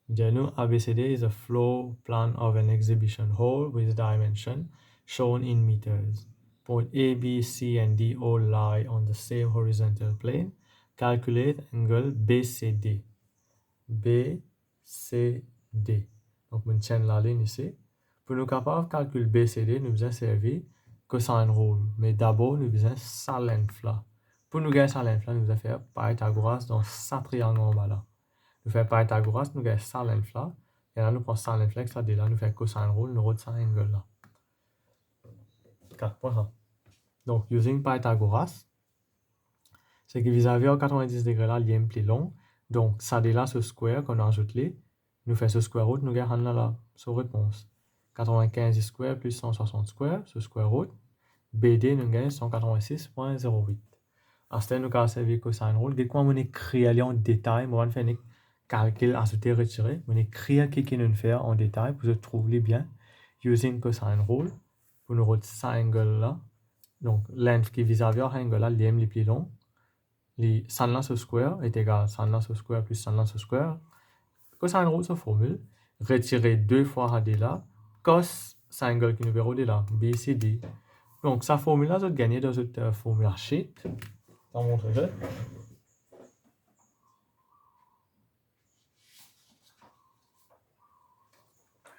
Speaker 1: Nous, ABCD is a floor plan of an exhibition hall with dimension shown in meters. Point A, B, C, and D all lie on the same horizontal plane. Calculate angle BCD. BCD. Donc, on tient la ligne ici. Pour nous capables de calculer BCD, nous avons servi cosine rule. Mais d'abord, nous avons sa length là. Pour nous gagner sa length là, nous allons faire Pythagoras dans sa triangle en bas là. Nous faisons Pythagoras, nous gagnons sa length là. Et là, nous prenons sa length là, ça dit là, nous faisons cosine rule, nous retenons sa angle là. 4.1. Donc, using Pythagoras, c'est que vis-à-vis 90 degrés là, il est plus long. Donc, ça dit là, ce square qu'on ajoute là, nous faisons ce square root, nous gagnons là, sa réponse. 95 square plus 160 square, ce square root. BD, nous gagnons 186.08. Ensuite, nous avons servi cosine rule. Dès qu'on écrit en détail, on va faire un calcul, ajouter, retirer. On écrit ce qu'il nous fait en détail pour se trouver bien. Using cosine rule, pour nous retrouver cet angle là. Donc, length qui vis-à-vis angle là, l'IM le plus long. Les sin length square est égal à sin length square plus sin length square. Cosine rule, cette formule. Retirer 2 fois AD là. Cos, cet angle qui nous verra là. BCD. Donc, cette formule là, vous gagnez dans cette formule sheet. Dans mon projet.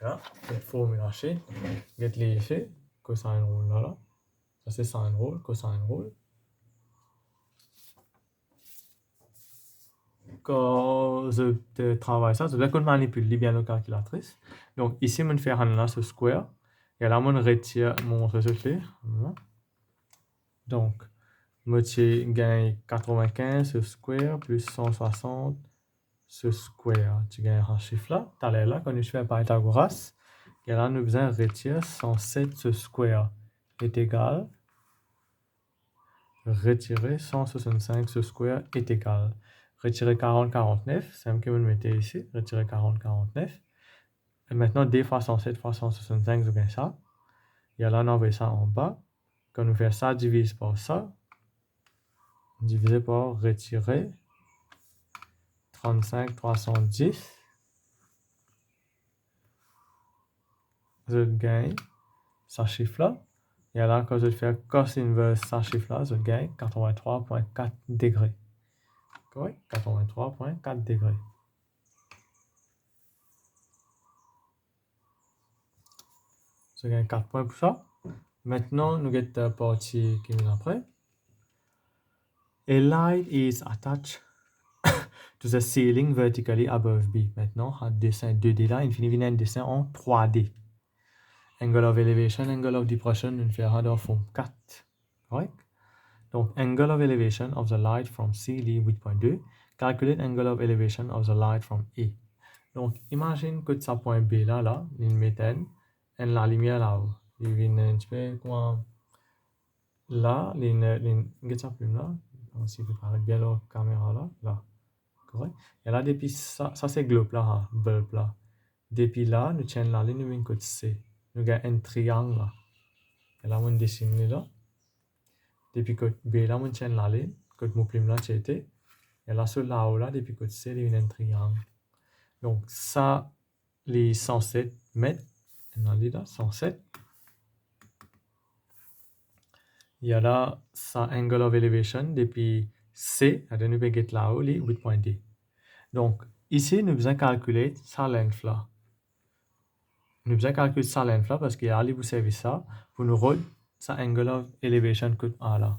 Speaker 1: Voilà, cette formule sheet. Get les effets. Cosine rule là. Ça c'est sin rule, cosine rule. Quand je travaille ça, je vais manipuler bien la calculatrice. Donc ici, je fais un ce square. Et là, je retire mon résultat. Donc, je gagne 95 ce square plus 160 ce square. Tu gagnes un chiffre là. Tu as là, quand je fais Pythagoras. Et là, nous faisons retirer 107 ce square est égal. Retirer 165 ce square est égal. Retirer 40, 49, c'est ce que vous mettez ici. Retirer 40, 49. Et maintenant, d fois 107 fois 165, vous gagnez ça. Et là, on envoie ça en bas. Quand on fait ça, divise par ça. Divisé par retirer 35, 310. Je gagne ça chiffre là. Et là, quand je fais cos inverse ça chiffre là, je gagne 83.4 degrés. Oui, 83.4 degrés. Je gagne 4 points pour ça. Maintenant, nous avons la partie qui nous après. A light is attached to the ceiling vertically above B. Maintenant, un dessin 2D là, il finit un dessin en 3D. Angle of elevation, angle of depression, nous faisons dans forme 4. Correct? Donc, angle of elevation of the light from C, 8.2. Calculate angle of elevation of the light from A. Donc, imagine que ce point B là, il met la lumière là-haut. Il vient un petit peu comme là, si vous parlez bien la caméra là, correct? Et là, depuis ça c'est globe là, bulb là. Depuis là, nous tiens la ligne de côté C. Nous avons un triangle là. Et là, on dessine là. Depuis côté B là, on tient la ligne, côté mon plume là, c'était. Et là, sur là-haut là, depuis côté C, il y a un triangle. Donc, ça, les 107 mètres. Et là, 107. Il y a là sa angle of elevation depuis C, à nous get là-haut, les 8.2. Donc, ici, nous besoin calculer sa length là. nous besoin calculer ça length là parce qu'il y a vous servir ça pour nous rendre ça angle of elevation que A là.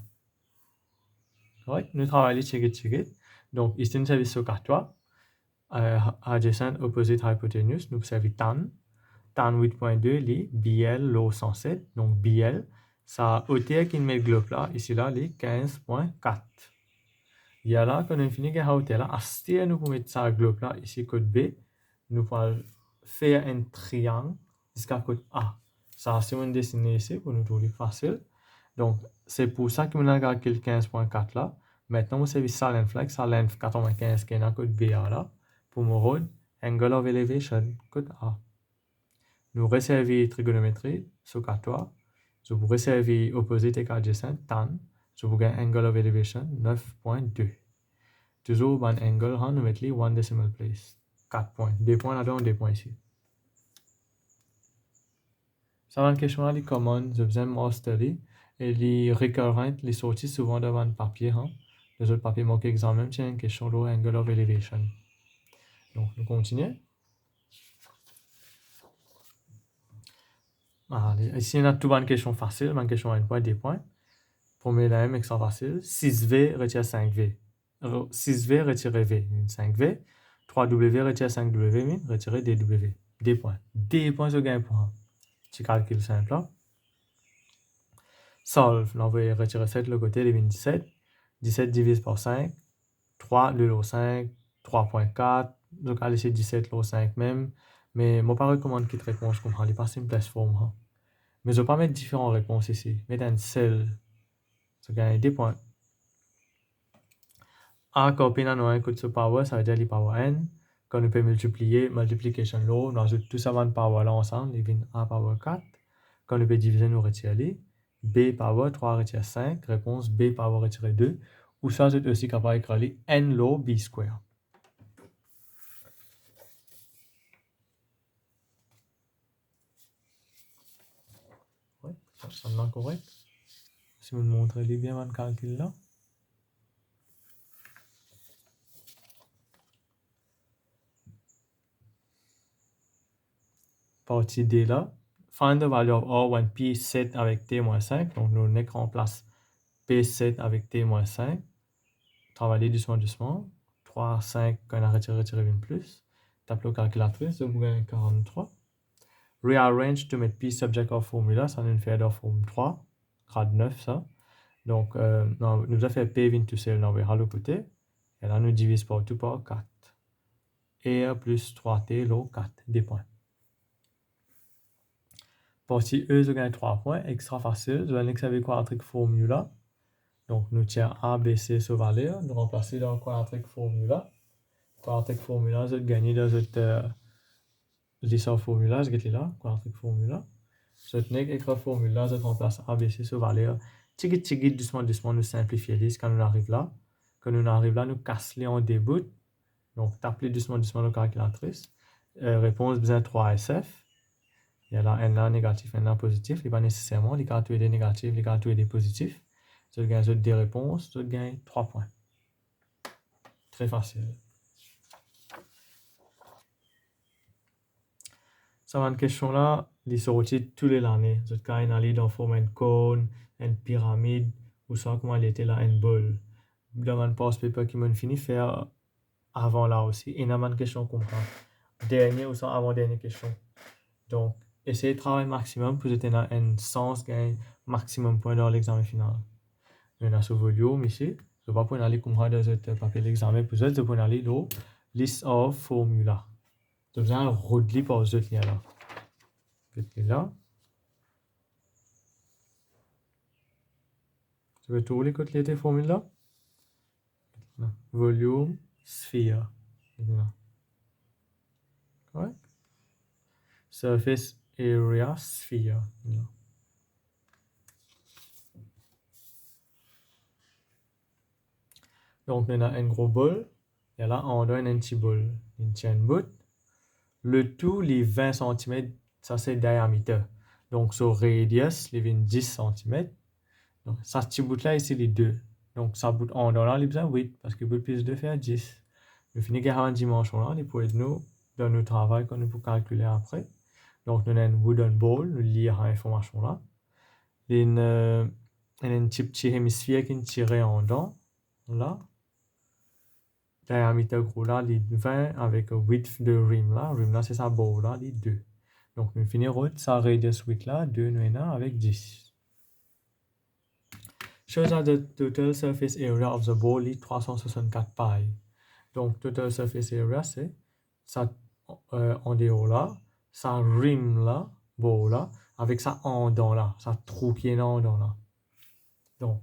Speaker 1: Right? Nous travaillons check. Donc ici nous servir sur 4 adjacent opposite hypotenuse nous servir tan 8.2 li BL low 107 donc BL ça hauteur qui met globe là ici là les 15.4. Il y a là quand on finit à hauteur là à nous pour mettre ça globe là ici côté B nous pouvons faire un triangle jusqu'à côté A. Ça c'est on dessine ici pour nous trouver facile. Donc c'est pour ça que nous avons calculé 15.4 là. Maintenant on servir ça length 95 qui est dans côté B là pour me rendre angle of elevation côté A. Nous réservons trigonométrie sur 4. Je vous réserve opposite et adjacent tan. Je vous gagne angle of elevation 9.2. Toujours bon angle, nous mettons one decimal place. 4 points. 2 points là-dedans, 2 points ici. Ça va une question là, les common, je besoin de mastery. Et les récurrentes, les sorties souvent devant le papier. Les autres papiers manquent examen, c'est une question de angle of elevation. Donc, nous continuons. Allez, ici, on a tout une question facile, une question à 1 point, 2 points. Premier là, extra facile. 6V retire 5V. 6V retire V, 5V. 3W retire 5W, retirer DW. 2 points. 2 points sur gain point. Tu calcules simple là. Solve, on va retirer 7 le côté, les 17. 17 divise par 5. 3, 2 au 5. 3.4. Donc, allez, c'est 17 au 5 même. Mais moi, pas recommande qu'il te réponse, je comprends. Il n'est pas simple forme. Mais je ne vais pas mettre différentes réponses ici. Mettre un seul. Ça gagne 2 points. A copie dans un coup de power, ça veut dire les power n. Quand on peut multiplier, multiplication low, on ajoute tout ça en power là ensemble, il vient A power 4. Quand on peut diviser, nous retire les. B power 3 retire 5. Réponse B power retire 2. Ou ça, c'est aussi capable d'écrire les n low B square. Oui, ça semble correct. Si vous me montrez bien mon calcul là. Partie D là. Find the value of R when P 7 avec T moins 5. Donc, nous mettrons en place P7 avec T moins 5. Travailler doucement. 3, 5, quand on a retiré une plus. Tableau calculatrice, vous gagnez 43. Rearrange to mettre P subject of formula, ça nous fait de forme 3, grade 9 ça. Donc, nous avons fait P vint to cell, nous verra le côté. Et là, nous divise par 2 par 4. R plus 3T, l'eau 4, des points. Partie E, je gagne 3 points, extra facile. Je vais l'exercer quadratique formula. Donc, nous tirons A, B, C sur valeur. Nous remplacer dans quadratique formula. Quadratique formula, je gagne dans cette l'histoire formula, je gagne là, quadratique formula. Je tenais écrire formula, je remplace A, B, C sur valeur. Tigit, doucement, nous simplifier liste quand on arrive là. Quand on arrive là, nous cassons en début. Donc, tapez doucement nos calculatrices. Réponse besoin 3 SF. Il y a là n là négatif, n là positif. Il n'est pas nécessairement, les calculs des négatifs, les calculs des positifs. Je gagne des réponses, je gagne 3 points. Très facile. Ça va une question là, les sorties tous les années. Je gagne aller dans forme une cône, une pyramide, ou ça comment elle était là, une boule. Dans un post paper qui m'a fini faire avant là aussi. Et il y a une question qu'on prend. Dernier ou ça avant-dernière question. Donc, essayez de travailler maximum pour être dans un sens gain maximum point dans l'examen final. On a ce volume ici. Je ne vais pas aller comprendre dans ce papier l'examen pour ça. Je vais aller dans list of formula. Je vais redire par ce lien là. Là. Je vais trouver les côtés des formules là. Volume, sphere. Correct? Surface area, sphere. Là. Donc, on a un gros bol. Et là, on a un petit bol. Une chaîne bout. Le tout, les 20 cm, ça c'est diamètre. Donc, sur radius, les 10 cm. Donc, ça petit bout là, ici, les deux. Donc, ça bout en là, les besoin 8, parce que bout plus 2 fait 10. Nous finissons par une dimension là, les pour nous, dans notre travail, qu'on nous peut calculer après. Donc, nous avons un wooden bowl, nous lisons l'information là. Il y a un petit hémisphère qui est tiré en dedans, là. Diamètre gros là, les 20 avec width de rim là c'est sa bowl là, les 2. Donc, nous finirons sa radius width là, 2 nous avec 10. Shows that the total surface area of the bowl est 364 pi. Donc, total surface area, c'est ça en dehors là, ça rim là, bowl là, avec ça en dedans là, ça trou qui est en dedans là. Donc,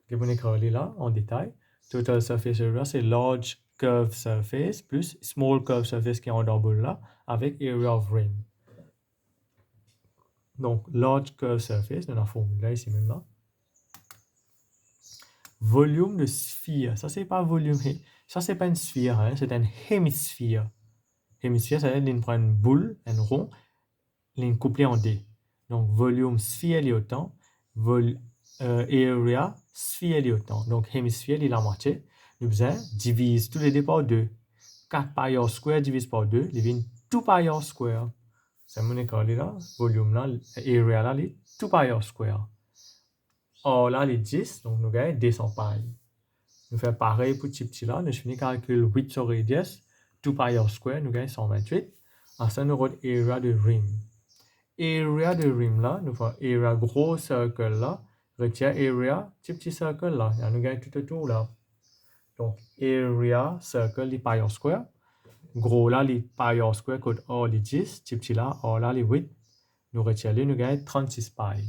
Speaker 1: je vais vous écrire là en détail. Total surface area, c'est large curved surface plus small curved surface qui est en double là, avec area of rim. Donc, large curved surface, dans la formule là, ici même là. Volume de sphère, ça c'est pas volume, ça c'est pas une sphère, hein, c'est un hémisphère. Hémisphère, ça veut dire qu'on prend une boule, un rond, qu'on couple en D. Donc, volume sphère est autant, area sphère est autant. Donc, hémisphère est la moitié. Nous besoin divise tous les deux par 2. 4 pi r square divise par 2, il vient 2 pi r square. C'est mon école là, volume là, area là, 2 pi r square. Or là, les 10, donc nous gagnons 200 pi. Nous faisons pareil pour petit là, nous finissons calcul 8 sur radius, 2 pi r square, nous gagnons 128. Ensuite, nous avons area de rim. Area de rim là, nous faisons area gros cercle là, retient area petit cercle là, et nous gagnons tout autour là. Donc, area circle, les pi r square. Gros là, les pi r square, code or les 10, petit là, or là, les 8. Nous retirons, nous gagnons 36 pi.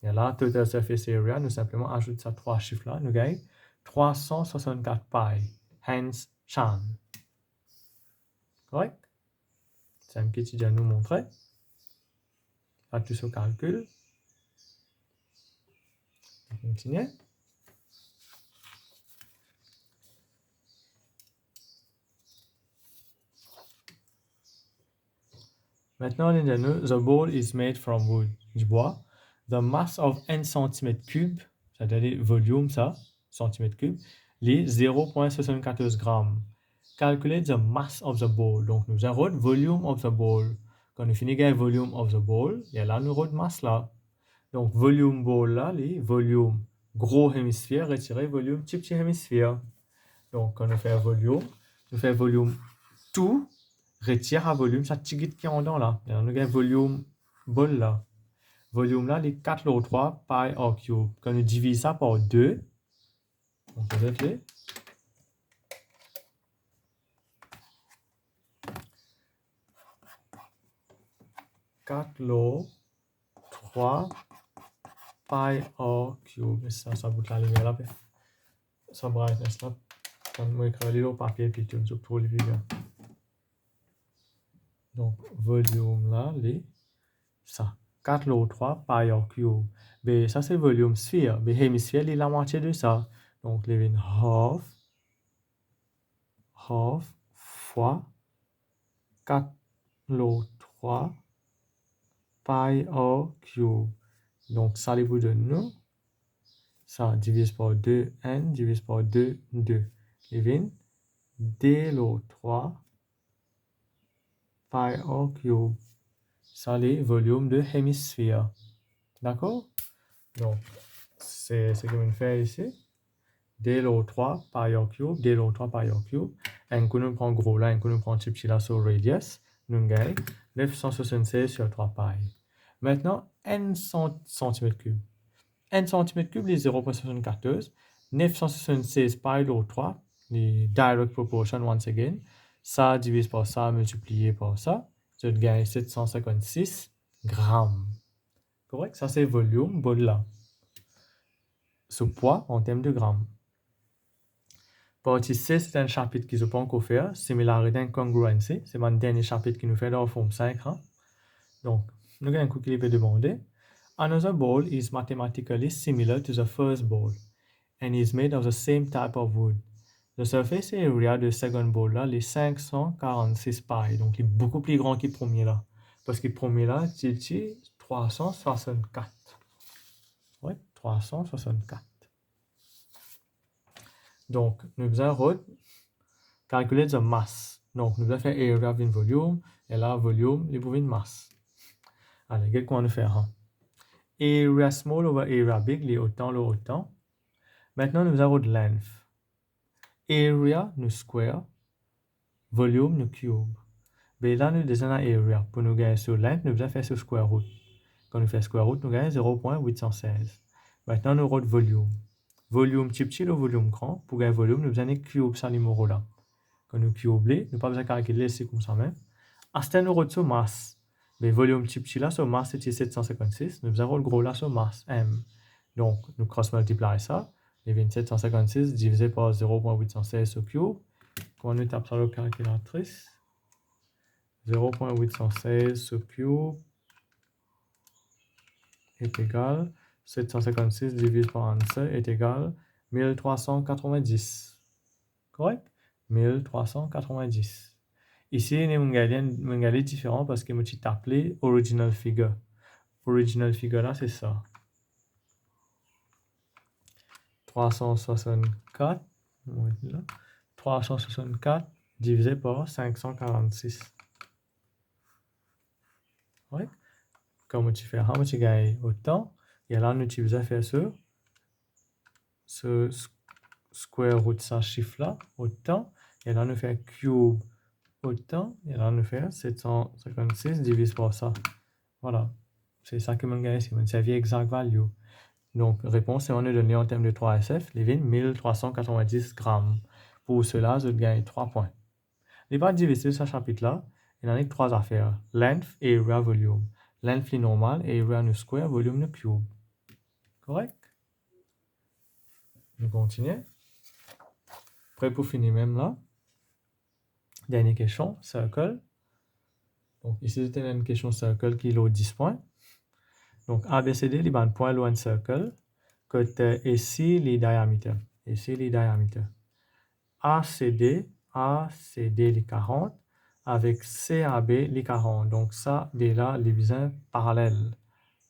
Speaker 1: Et là, total surface area, nous simplement ajoutons ces 3 chiffres là, nous gagnons 364 pi. Hence, Chan. Correct? C'est un petit à nous montrer. Là, tout ce calcul. On continue. Maintenant, the bowl is made from wood, du bois. The mass of n cm3, c'est-à-dire volume, ça, cm3, les 0,74 grammes. Calculate the mass of the bowl. Donc, nous avons le volume of the bowl. Quand nous finissons avec volume of the bowl, et là, nous avons masse là. Donc, volume bowl là, les volume gros hémisphère, retirer volume petit hémisphère. Donc, quand nous faisons volume tout, retire à volume, ça petit qui est en dedans là. Et là, nous avons volume bol là. Volume là, les 4 log 3 pi r cube. Quand nous divisons ça par 2, on peut faire 4 log 3 pi r cube. Et ça bout la lumière là. Ça brightness là. Quand nous écrivons le papier, puis tout, je trouve les vidéos. Donc, volume là, ça. 4 log 3 pi r cube. Mais ça, c'est volume sphère. Mais hémisphère, il est la moitié de ça. Donc, les half fois 4 log 3 pi r cube. Donc, ça, les bouts de nous. Ça divise par 2n, divise par 2, 2. Les d log 3 pi r cube. Ça, les volumes de hémisphère. D'accord? Donc, c'est ce que je fais ici. D log 3 pi r cube, D log 3 pi r cube. Et nous prend gros là, et nous prend petit là sur radius. Nous gagnons 976 sur 3 pi. Maintenant, n cm3. N cm3, les 0,74. 976 pi log 3, les direct proportion once again. Ça divise par ça, multiplié par ça. Je gagne 756 grammes. Correct? Ça, c'est volume, bon là. Ce poids en termes de grammes. Partie C, c'est un chapitre qui se peut encore faire. Similarité incongruency. C'est mon dernier chapitre qui nous fait dans la forme 5. Hein? Donc, nous avons un coup qui peut demander. Another ball is mathematically similar to the first ball and is made of the same type of wood. The surface area de second ball là, les 546 pi. Donc, il est beaucoup plus grand que le premier là. Parce que le premier là, c'est 364. Oui, 364. Donc, nous allons calculer la masse. Donc, nous allons faire area of volume, et là, volume, les bouts de masse. Allez, qu'est-ce qu'on va faire? Area small over area big, les autant, le autant. Maintenant, nous avons de length. Area, nous square. Volume, nous cube. Mais là, nous descendons à area. Pour nous gagner sur length, nous devons faire sur square root. Quand nous faisons square root, nous gagnons 0.816. Maintenant, nous avons volume. Volume petit ou volume grand. Pour gagner volume, nous devons cube ça numéro là. Quand nous cube, nous n'avons pas besoin de calculer, c'est comme ça même. À nous avons sur masse. Mais volume petit là, sur masse, c'est 756. Nous avons le gros là sur masse, M. Donc, nous cross-multiplions ça. Les 2756 divisé par 0.816 au cube. Quand nous tapons sur la calculatrice, 0.816 au cube est égal 756 divisé par 1 est égal 1390. Correct? 1390. Ici, nous avons différent parce que je suis appelé original figure. Original figure là, c'est ça. 364. 364 divisé par 546. Ouais. Comme tu fais, tu gagnes autant. Et là, nous utilisons faire ce square root ça chiffre là, autant. Et là, nous faisons cube autant. Et là, nous faisons 756 divisé par ça. Voilà. C'est ça que je gagne ici. C'est la exact value. Donc, réponse, c'est on est donné en termes de 3SF, les 1390 grammes. Pour cela, je gagne 3 points. Les pas difficiles, ce chapitre-là, il y en a 3 affaires. Length, area, volume. Length est normal, area nous square, volume nous cube. Correct? On continue. Prêt pour finir même là. Dernière question, circle. Donc, ici, c'était une question circle qui est 10 points. Donc, ABCD, il y a un point loin de circle. Côté ici, les diamètres. Ici, les diamètres. ACD, les 40, avec CAB, les 40. Donc, ça, déjà, les visins parallèles.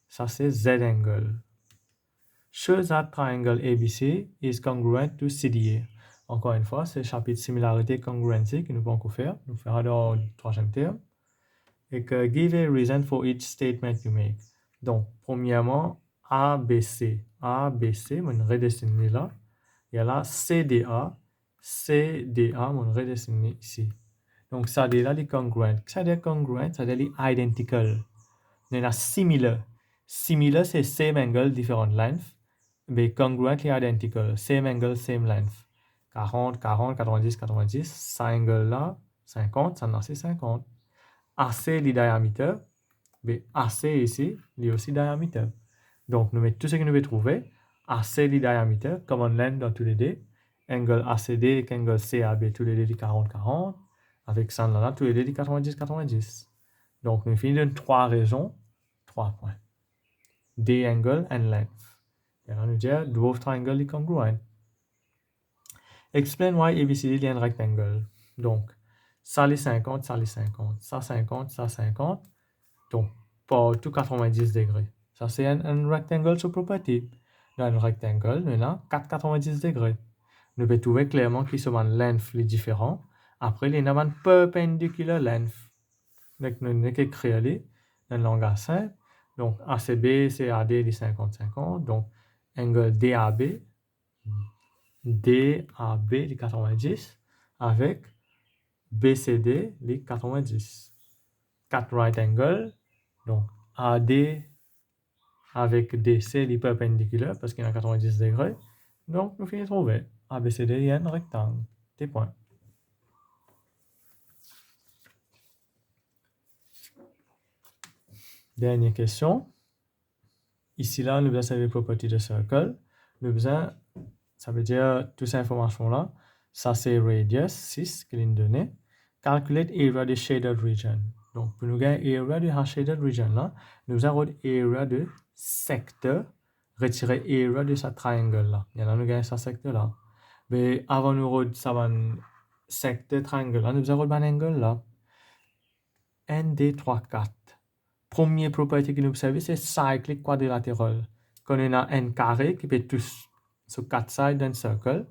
Speaker 1: Ça, c'est Z-angle. Show that triangle ABC is congruent to CDA. Encore une fois, c'est le chapitre similarité congruency que nous pouvons faire. Nous ferons dans le troisième terme. Et que give a reason for each statement you make. Donc, premièrement, ABC. ABC, on redessine là. Il y a là CDA. CDA, on redessine ici. Donc, ça dit là, les congruent. Ça dit congruent, ça dit les identical. Il y a similar. Similar, c'est same angle, different length. Mais congruent, c'est identical. Same angle, same length. 40, 40, 90, 90. Ça angle là, 50, ça c'est 50. AC, les diamètres. Mais AC ici, il y a aussi diamètre. Donc, nous mettons tout ce que nous devons trouver. AC, les diamètres, common length dans tous les deux. Angle ACD et angle CAB, tous les deux 40, 40. Avec ça, là, tous les deux 90, 90. Donc, nous finissons de 3 raisons, 3 points. D angle and length. Et là, nous disons, both triangle is congruent. Explain why ABCD is a rectangle. Donc, ça les 50, ça les 50. Ça 50, ça 50. Donc, pour tout 90 degrés. Ça, c'est un rectangle sur property. Dans un rectangle, nous avons 4 90 degrés. Nous pouvons trouver clairement qu'ils sont en length les différents. Après, il y a un perpendicular length. Donc, nous avons créé les dans le langage simple. Donc, ACB, CAD, les 50-50. Donc, angle DAB, les 90, avec BCD, les 90. 4 right angle, donc AD avec DC, les perpendiculaires, parce qu'il y a 90 degrés. Donc, nous finissons trouver ABCD, il y a un rectangle. Des points. Dernière question. Ici, là, nous avons savoir property de circle. Nous avons, ça veut dire, toute cette information-là, ça c'est radius 6 qu'il est donné. Calculate area de shaded region. Donc, pour nous gagner area de shaded region là, nous avons area de secteur, retirer area de ce triangle là. Et là, nous gagnons ce secteur là. Mais avant nous avons ça secteur triangle là, nous avons un angle là. ND34. Première propriété que nous observons, c'est cyclique quadrilatéral. Quand on a un carré qui peut tous sur 4 sides d'un cercle,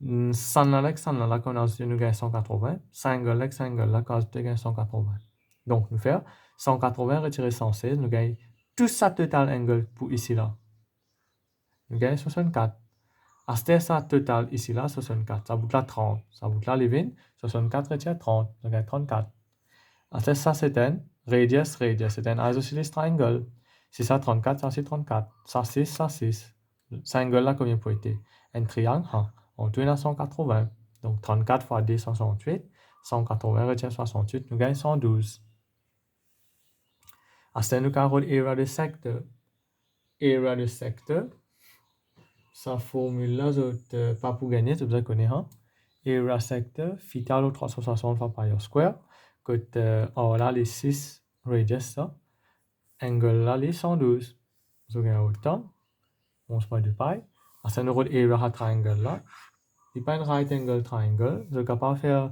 Speaker 1: 100 là, qu'on a nous gagne 180, 5 là, quand on gagne 180. Donc, nous faire 180 retirer 116, nous gagnons tout ça total angle pour ici là. Nous gagnons 64. À ça total ici là, 64. Ça boucle là 30. Ça boucle là 11. 64 retire 30. Nous gagnons 34. À ça c'est un radius. C'est un isosceles triangle. Si ça 34, ça c'est 34. Ça 6, ça 6. Ce angle là combien pour être? Un triangle, on tourne à 180. Donc 34 fois 2, 168. 180 retire 68. Nous gagnons 112. À ce nous avons area de secteur. Area de secteur. Sa formule là, pas pour gagner, tu besoin connaître. Area secteur, theta au 360 fois pi square. Que là, les 6 radius, ça. Angle là, les 112. Vous avez autant. 11.2 pi. À ce nous avons area triangle là. Il n'y a pas un right angle triangle. Je suis capable de faire.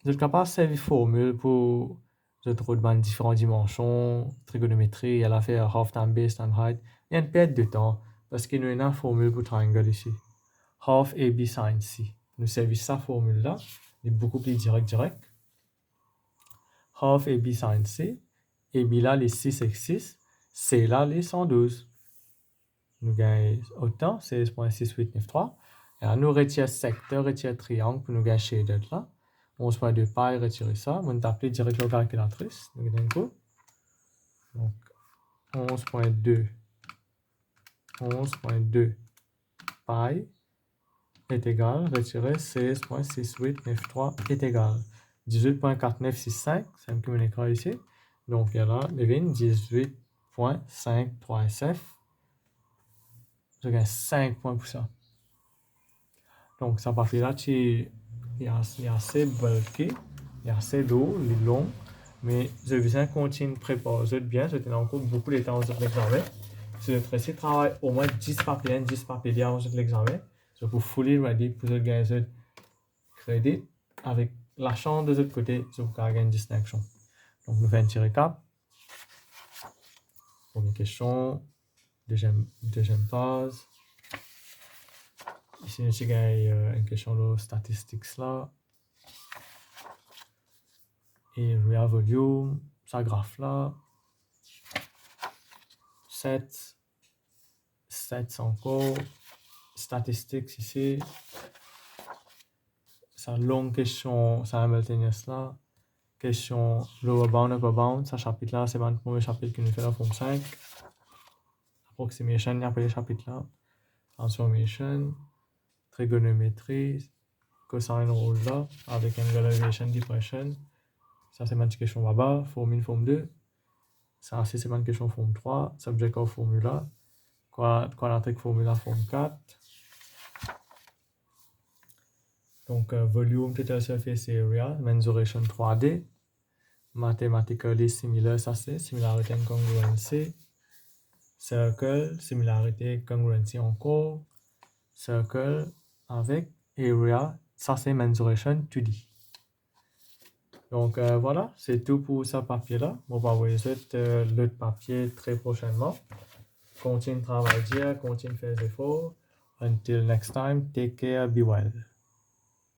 Speaker 1: Je suis capable de servir formule pour. Je trouve dans différentes dimensions, trigonométrie, il y a l'affaire half time base and height. Il y a une perte de temps parce qu'il y a une formule pour triangle ici. Half AB sin C. Nous servissons cette formule-là, elle est beaucoup plus direct. Half AB sin C. AB là, les 6 et 6. C là, les 112. Nous gagnons autant, 16.6893. Et là, nous retirons secteur, retirons triangle pour nous gagner shaded là. 11.2 pi, retirer ça. On va appeler direct la calculatrice. Donc, 11.2 pi est égal, retirer 16.6893 est égal. 18.4965, c'est un communiqué ici. Donc, il y a là, 18.53 SF. Je gagne 5 points pour ça. Donc, ça partie là, il y a assez bulky, il y a assez lourd, il est long. Mais je viens continuer de préparer bien, je tenais encore beaucoup de temps sur l'examen. Je vais essayer de travailler au moins 10 papiers avant l'examen. Je vais fully ready pour gagner ce crédit. Avec la chance de l'autre côté, je vais gagner une distinction. Donc, nous faisons un petit récap. Première question, deuxième phase. Ici, nous avons une question de statistics là. Area volume, ça graphe là. 7 encore. Statistics ici. Sa longue question, ça simultaneous là. Question lower bound, upper bound. Ça chapitre là, c'est le premier chapitre qui nous fait la forme 5. Approximation, après le chapitre là. Transformation, trigonométrie, cosine rule là, avec angle elevation, depression. Ça, c'est ma question là-bas. Forme 1, forme 2. Ça, c'est ma question forme 3. Subject of formula. Quadratic formula forme 4. Donc, volume, total surface area, mensuration 3D. Mathematically similar, ça c'est similarité and congruency. Circle, similarité, congruency encore. Circle avec area, ça c'est mensuration 2D. Donc voilà, c'est tout pour ce papier-là. On va voir l'autre papier très prochainement. Continue de travailler, continue de faire des efforts. Until next time, take care, be well.